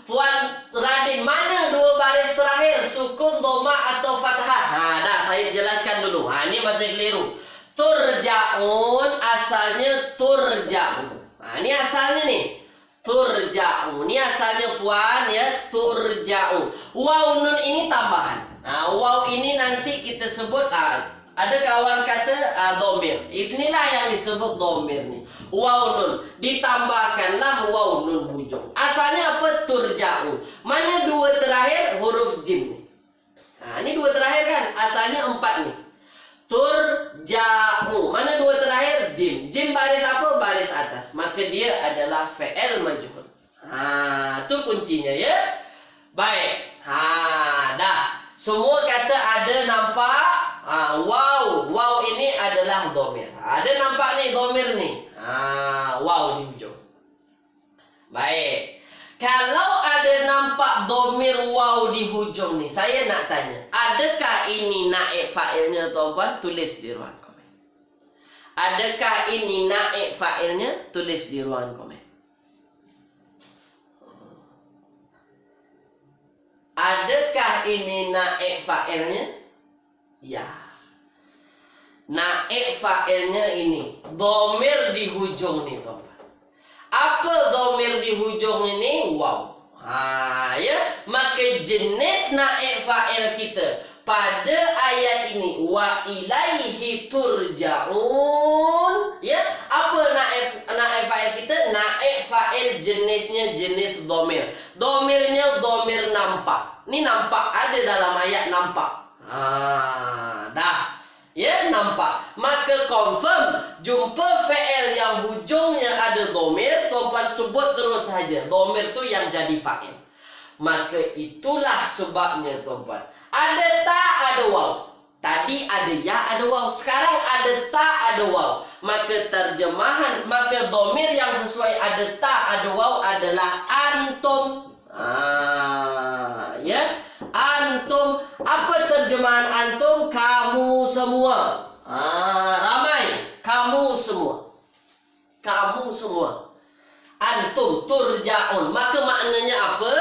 Puan Radin, mana dua baris terakhir? Sukun, dhamma atau fathah? Dah, saya jelaskan dulu. Ini masih keliru. Turja'un, asalnya turja'un. Ini asalnya nih. Turja'un. Ini asalnya puan ya, turja'un. Waw nun ini tambahan. Waw ini nanti kita sebut, ada kawan kata domir. Inilah yang disebut domir nih. Waw nun. Ditambahkanlah waw nun hujung. Asalnya apa? Turja'un. Mana dua terakhir? Huruf jim nih. Ini dua terakhir kan? Asalnya 4 nih. Turja'u. Mana dua terakhir? Jim. Jim baris apa? Baris atas. Maka dia adalah fi'il majhul. Itu kuncinya ya. Baik. Dah. Semua kata ada nampak. Wow. Wow ini adalah domir. Ada nampak nih domir nih. Wow di hujung. Baik. Kalau ada nampak nampak domir waw di hujung nih. Saya nak tanya, adakah ini naib fa'ilnya tuan-tuan? Tulis di ruang komen. Adakah ini naib fa'ilnya? Tulis di ruang komen. Adakah ini naib fa'ilnya? Ya. Naib fa'ilnya ini. Domir di hujung nih tuan-tuan. Apa domir di hujung ini? Wow. Ya. Maka jenis naib fa'il kita pada ayat ini, wa ilaihi turja'un. Ya. Apa naib fa'il kita? Naib fa'il jenisnya jenis domir. Domirnya domir nampak. Ini nampak, ada dalam ayat nampak. Dah. Ya, nampak. Maka confirm jumpa fi'il yang hujungnya ada domir, tuan-tuan sebut terus saja. Domir tu yang jadi fa'il. Maka itulah sebabnya tuan-tuan. Ada ta, ada waw. Tadi ada ya, ada waw. Sekarang ada ta, ada waw. Maka terjemahan, maka domir yang sesuai ada ta, ada waw adalah antum. Ya. Antum. Apa terjemahan antum? Kamu semua. Ramai. Kamu semua. Kamu semua. Antum turja'un. Maka maknanya apa?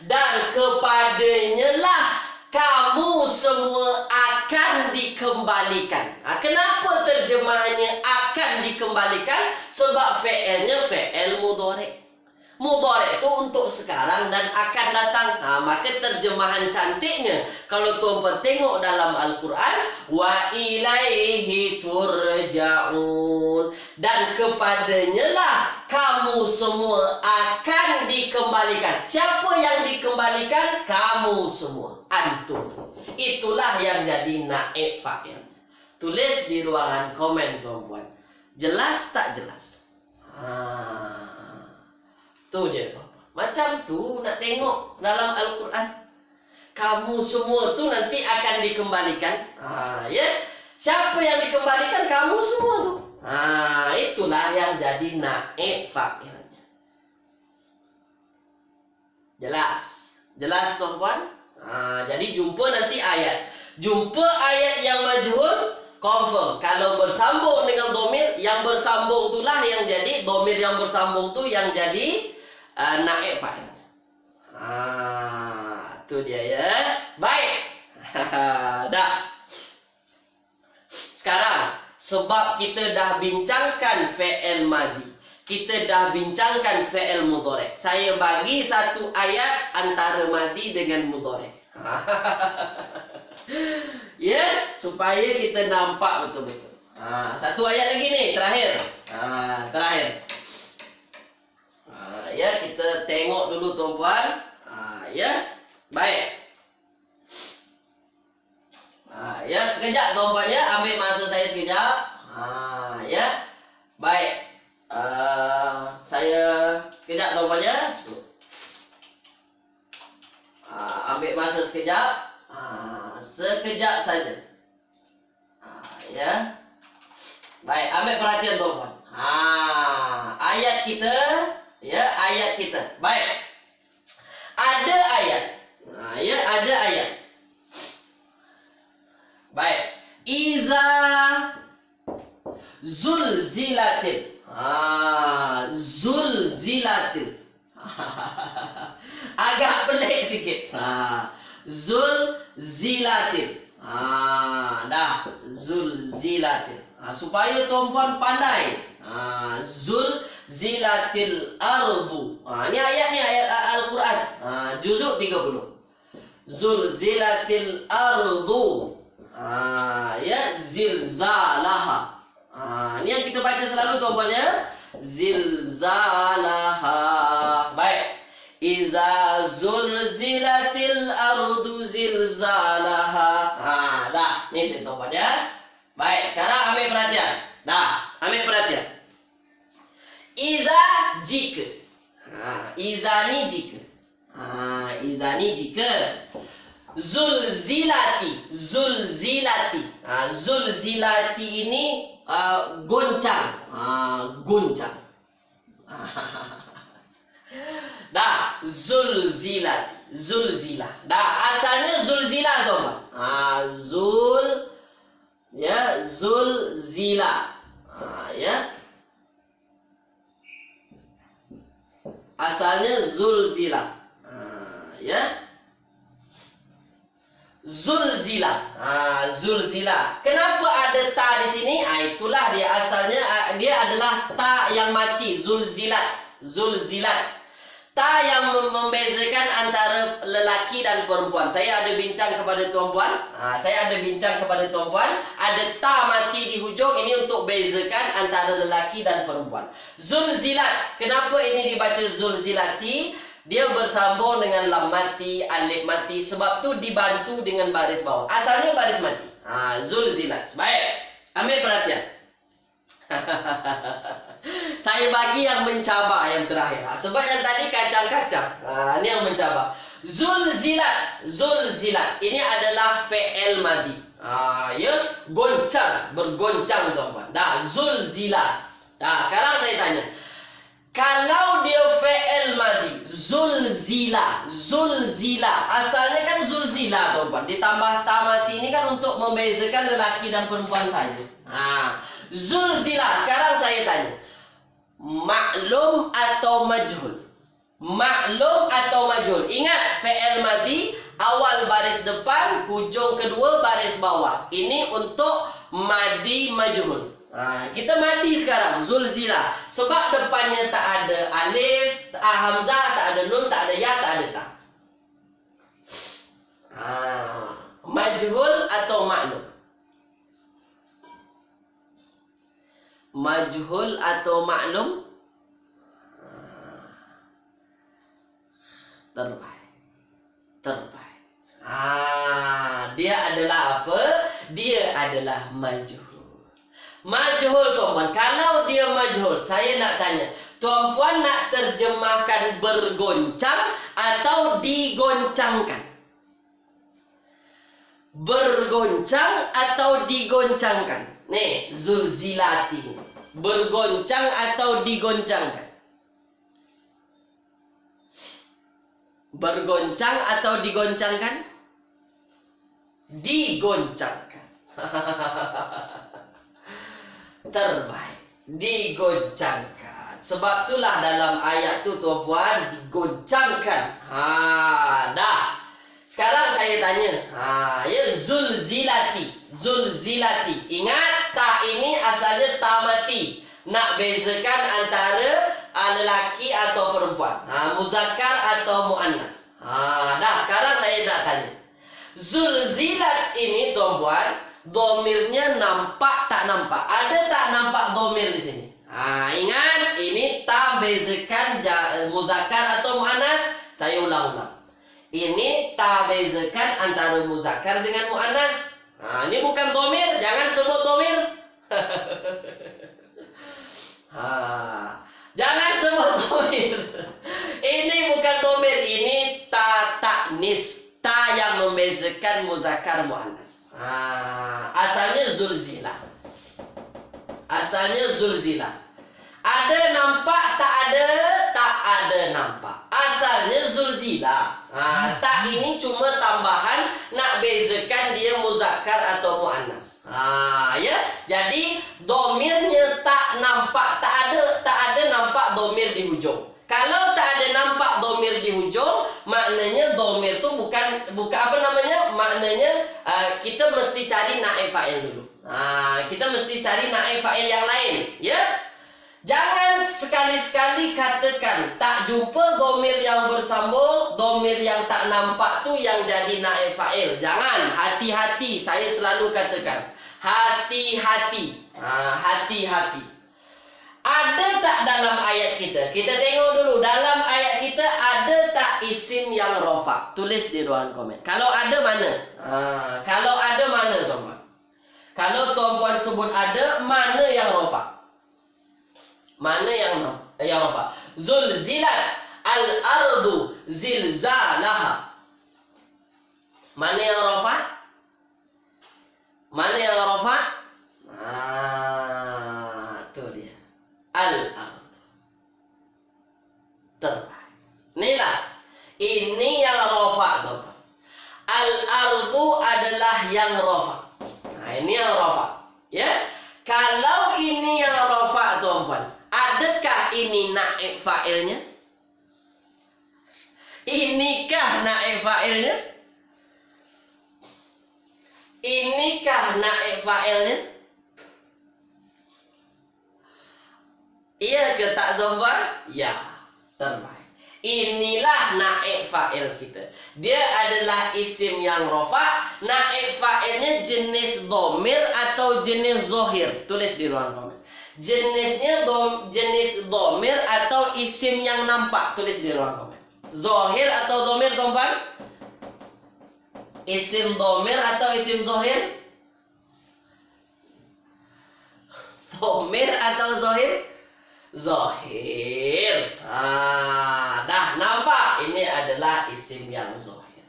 Dan kepadanya lah kamu semua akan dikembalikan. Kenapa terjemahannya akan dikembalikan? Sebab fi'ilnya fi'il mudhari'. Mudhari' itu untuk sekarang dan akan datang. Maka terjemahan cantiknya kalau tuan-tuan tengok dalam Al-Quran, wa ilaihi turja'un, dan kepadanya lah kamu semua akan dikembalikan. Siapa yang dikembalikan? Kamu semua, antum. Itulah yang jadi naib fa'il. Tulis di ruangan komen tuan-tuan. Jelas tak jelas? Tu dia tuan-tuan. Macam tu nak tengok dalam Al-Quran. Kamu semua tu nanti akan dikembalikan. Ya. Siapa yang dikembalikan? Kamu semua tu. Itulah yang jadi naib fa'ilnya. Jelas. Jelas tuan-tuan? Jadi jumpa nanti ayat. Jumpa ayat yang majhul, confirm. Kalau bersambung dengan domir, yang bersambung itulah yang jadi, domir yang bersambung tu yang jadi naib fa'il. Tu dia ya. Baik. Dah. Sekarang sebab kita dah bincangkan fi'il madhi, kita dah bincangkan fi'il mudhari'. Saya bagi satu ayat antara madhi dengan mudhari'. Ya, supaya kita nampak betul-betul. Satu ayat lagi nih, terakhir. Terakhir. Ya, kita tengok dulu tuan-puan. Ya, baik. Ya, sekejap tuan-puan ya, ambil masa saya sekejap. Ya, baik. Saya sekejap tuan-puan ya. Ambil masa sekejap. Sekejap saja. Ya. Baik, ambil perhatian tuan-puan. Ayat kita. Ya, ayat kita. Baik. Ada ayat. Ya, ada ayat. Baik. Iza zulzilatil. Zulzilatil. Agak pelik sikit. Zulzilatil. Dah. Zulzilatil. Supaya tuan-puan pandai. Zulzilatil ardu. Ini ayat ni, ayat Al-Quran. Juzuk 30. Zulzilatil ardu. Ya, zilzalaha. Ini yang kita baca selalu tuan-puan ya. Zilzalaha. Baik. Iza zulzilatil ardu zilzalaha. Dah. Ini tuan-puan ya. Baik, sekarang ambil perhatian. Dah, ambil perhatian. Iza jika. Iza ni jika. Iza ni jika. Zulzilati. Zulzilati. Zulzilati ini goncang. Goncang. Dah, zulzilati. Zulzilah. Dah, asalnya zulzilah teman. Zulzilah. Ya. Asalnya zulzilah. Ya. Zulzilah. Zulzilah. Kenapa ada ta di sini? Itulah dia asalnya, dia adalah ta yang mati, zulzilat. Zulzilat. Ta yang membezakan antara lelaki dan perempuan. Saya ada bincang kepada tuan-puan. Ada ta mati di hujung, ini untuk bezakan antara lelaki dan perempuan. Zulzilat. Kenapa ini dibaca zulzilati? Dia bersambung dengan lam mati, alif mati. Sebab tu dibantu dengan baris bawah. Asalnya baris mati. Zulzilat. Baik. Ambil perhatian. Saya bagi yang mencabar yang terakhir. Sebab yang tadi kacang-kacang. Ini yang mencabar. Zulzilat. Zulzilat. Ini adalah fi'il madi. Ya, goncang, bergoncang tuan-tuan. Dah, zulzilat. Dah, sekarang saya tanya. Kalau dia fi'il madi, zulzila, asalnya kan zulzila tuan-tuan. Ditambah ta mati ini kan untuk membezakan lelaki dan perempuan saja. Zulzila. Sekarang saya tanya, maklum atau majhul? Maklum atau majhul? Ingat, fi'il madi, awal baris depan, hujung kedua baris bawah. Ini untuk madi majhul. Kita madi sekarang, zulzila. Sebab depannya tak ada alif, hamzah, tak ada nun, tak ada ya, tak ada ta. Majhul atau maklum? Majhul atau maklum? Terbaik. Dia adalah apa? Dia adalah majhul. Majhul tuan-puan. Kalau dia majhul, saya nak tanya, tuan-puan nak terjemahkan bergoncang atau digoncangkan? Bergoncang atau digoncangkan? Nih, zulzilati. Bergoncang atau digoncangkan? Bergoncang atau digoncangkan? Digoncangkan. Terbaik. Digoncangkan. Sebab itulah dalam ayat tu tuan-puan, digoncangkan. Dah. Sekarang saya tanya. Ya, zulzilati. Zulzilati. Ingat, ta ini asalnya ta mati. Nak bezakan antara lelaki atau perempuan. Muzakkar atau muannas. Dah, sekarang saya nak tanya. Zulzilat ini tuan-puan, domirnya nampak tak nampak? Ada tak nampak domir di sini? Ingat, ini ta bezakan muzakkar atau muannas. Saya ulang-ulang. Ini ta bezakan antara muzakkar dengan muannas. Ini bukan domir, jangan sebut domir. Jangan sebut domir. Ini bukan domir, ini ta ta'nis. Ta yang membezakan muzakkar muannas. Asalnya zulzilah. Asalnya zulzilah. Ada nampak, tak ada, tak ada nampak. Asalnya zulzilah. Ta ini cuma tambahan nak bezakan dia muzakkar atau muannas. Ya. Jadi domirnya tak nampak, tak ada nampak domir di hujung. Kalau tak ada nampak domir di hujung, maknanya domir tu bukan apa namanya? Maknanya kita mesti cari naib fa'il dulu. Kita mesti cari naib fa'il yang lain, ya. Jangan sekali-sekali katakan tak jumpa domir yang bersambung, domir yang tak nampak tu yang jadi naib fa'il. Jangan, hati-hati. Saya selalu katakan, hati-hati. Hati-hati. Ada tak dalam ayat kita? Kita tengok dulu. Dalam ayat kita ada tak isim yang rofa? Tulis di ruangan komen. Kalau ada, mana? Kalau ada, mana tuan-puan? Kalau tuan-puan sebut ada, mana yang rofa? Mana yang rofa? Zulzilat al-ardu zilzalaha. Mana yang rofa? Mana yang rofa? Itu dia. Al-ard. Terbaik. Inilah. Ini yang rofa. Ini yang rafa. Ya. Kalau ini yang rafa tuan-tuan, adakah ini naib fa'ilnya? Inikah naib fa'ilnya? Inikah naib fa'ilnya? Iya ke tak tuan-tuan? Ya, terbaik. Inilah naib fa'il kita. Dia adalah isim yang rafa. Naib fa'ilnya jenis dhamir atau jenis zahir. Tulis di ruang komen. Jenisnya jenis dhamir atau isim yang nampak. Tulis di ruang komen. Zahir atau dhamir tuan-tuan? Isim dhamir atau isim zahir? Dhamir atau zahir? Zahir. Dah nampak? Ini adalah isim yang zahir.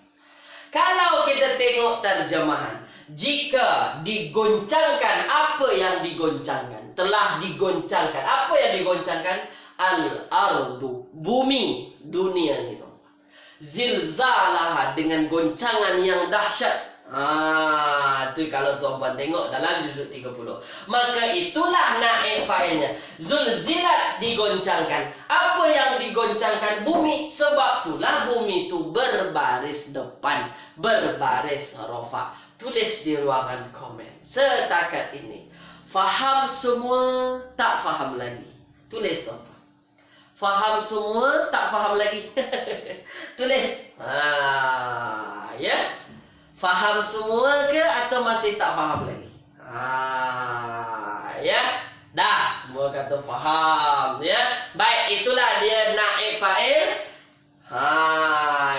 Kalau kita tengok terjemahan, jika digoncangkan, apa yang digoncangkan? Telah digoncangkan. Apa yang digoncangkan? Al-ardu, bumi, dunia ni tuan-tuan. Zilzalaha, dengan goncangan yang dahsyat. Itu kalau tuan-tuan tengok dalam juzuk 30. Maka itulah naib fa'ilnya. Zulzilat, digoncangkan. Apa yang digoncangkan? Bumi. Sebab itulah bumi itu berbaris depan, berbaris rafa. Tulis di ruangan komen. Setakat ini faham semua, tak faham lagi? Tulis tuan-tuan. Faham semua, tak faham lagi? Tulis. Ya. Faham semua ke atau masih tak faham lagi? Ya. Dah, semua kata faham, ya. Baik, itulah dia naib fa'il.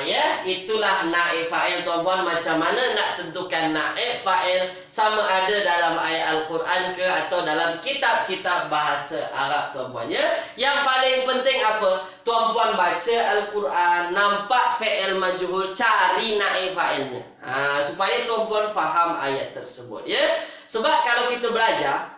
Ya, itulah naib fa'il tuan-tuan. Macam mana nak tentukan naib fa'il, sama ada dalam ayat Al-Quran ke atau dalam kitab-kitab bahasa Arab tuan-puan, ya. Yang paling penting apa? Tuan-puan baca Al-Quran, nampak fi'il majhul, cari naib fa'ilnya. Supaya tuan-puan faham ayat tersebut, ya. Sebab kalau kita belajar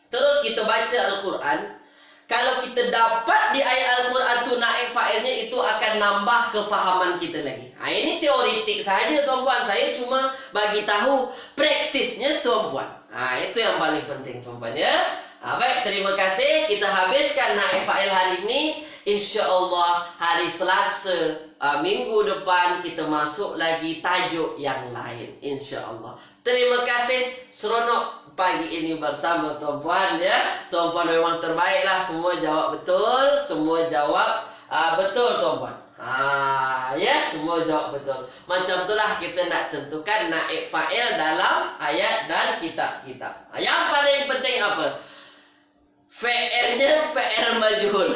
terus kita baca Al-Quran, kalau kita dapat di ayat Al-Quran tu naib fa'ilnya, itu akan nambah kefahaman kita lagi. Ini teoretik saja tuan-puan. Saya cuma bagi tahu praktisnya tuan-puan. Itu yang paling penting tuan-puan, ya. Baik, terima kasih. Kita habiskan naib fa'il hari ini. InsyaAllah hari Selasa minggu depan kita masuk lagi tajuk yang lain, InsyaAllah. Terima kasih. Seronok pagi ini bersama tuan-puan, ya. Tuan-puan memang terbaiklah. Semua jawab betul. Semua jawab betul tuan-puan. Ya, semua jawab betul. Macam itulah kita nak tentukan naib fa'il dalam ayat dan kitab-kitab. Yang paling penting apa? Fi'ilnya fi'il majhul.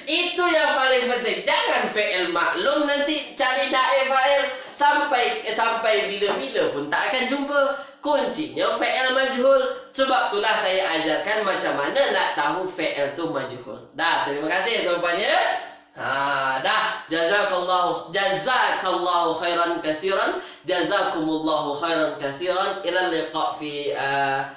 Itu yang paling penting. Jangan fi'il maklum, nanti cari naib fa'il sampai bila-bila pun tak akan jumpa. Kuncinya fi'il majhul. Sebab itulah saya ajarkan macam mana nak tahu fi'il tu majhul. Dah, terima kasih tuan-puan, ya. Dah, jazakallahu khairan katsiran, jazakumullahu khairan katsiran. Ila liqa fi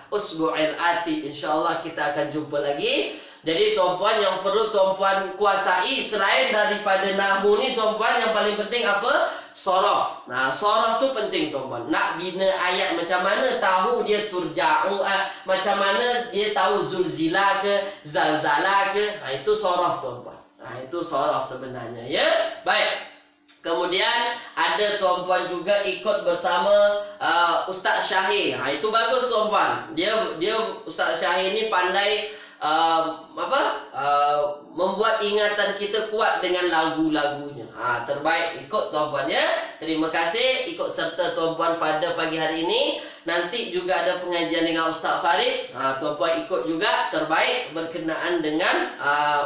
usbu'il ati. Insyaallah kita akan jumpa lagi. Jadi tuan-puan, yang perlu tuan-puan kuasai selain daripada nahwu ni tuan-puan, yang paling penting apa? Sorof. Sorof tu penting tuan-puan. Nak bina ayat macam mana tahu dia turja'u, macam mana dia tahu zulzila ke, zalzala ke. Itu sorof tuan-puan. Itu sorof sebenarnya, ya. Baik. Kemudian ada tuan-puan juga ikut bersama Ustaz Syahir. Itu bagus tuan-puan. Dia Ustaz Syahir ni pandai membuat ingatan kita kuat dengan lagu-lagunya. Terbaik, ikut tuan-puan, ya. Terima kasih ikut serta tuan-puan pada pagi hari ini. Nanti juga ada pengajian dengan Ustaz Farid. Tuan-puan ikut juga. Terbaik berkenaan dengan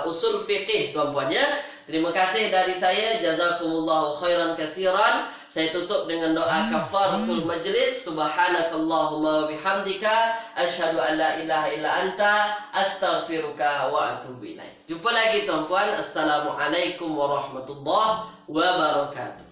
usul fiqih tuan-puan, ya. Terima kasih dari saya. Jazakumullahu khairan katsiran. Saya tutup dengan doa kafaratul majlis. Subhanakallahumma wa bihamdika asyhadu an la ilaha illa anta astaghfiruka wa atubu ilaik. Jumpa lagi tuan-puan. Assalamualaikum warahmatullahi wabarakatuh.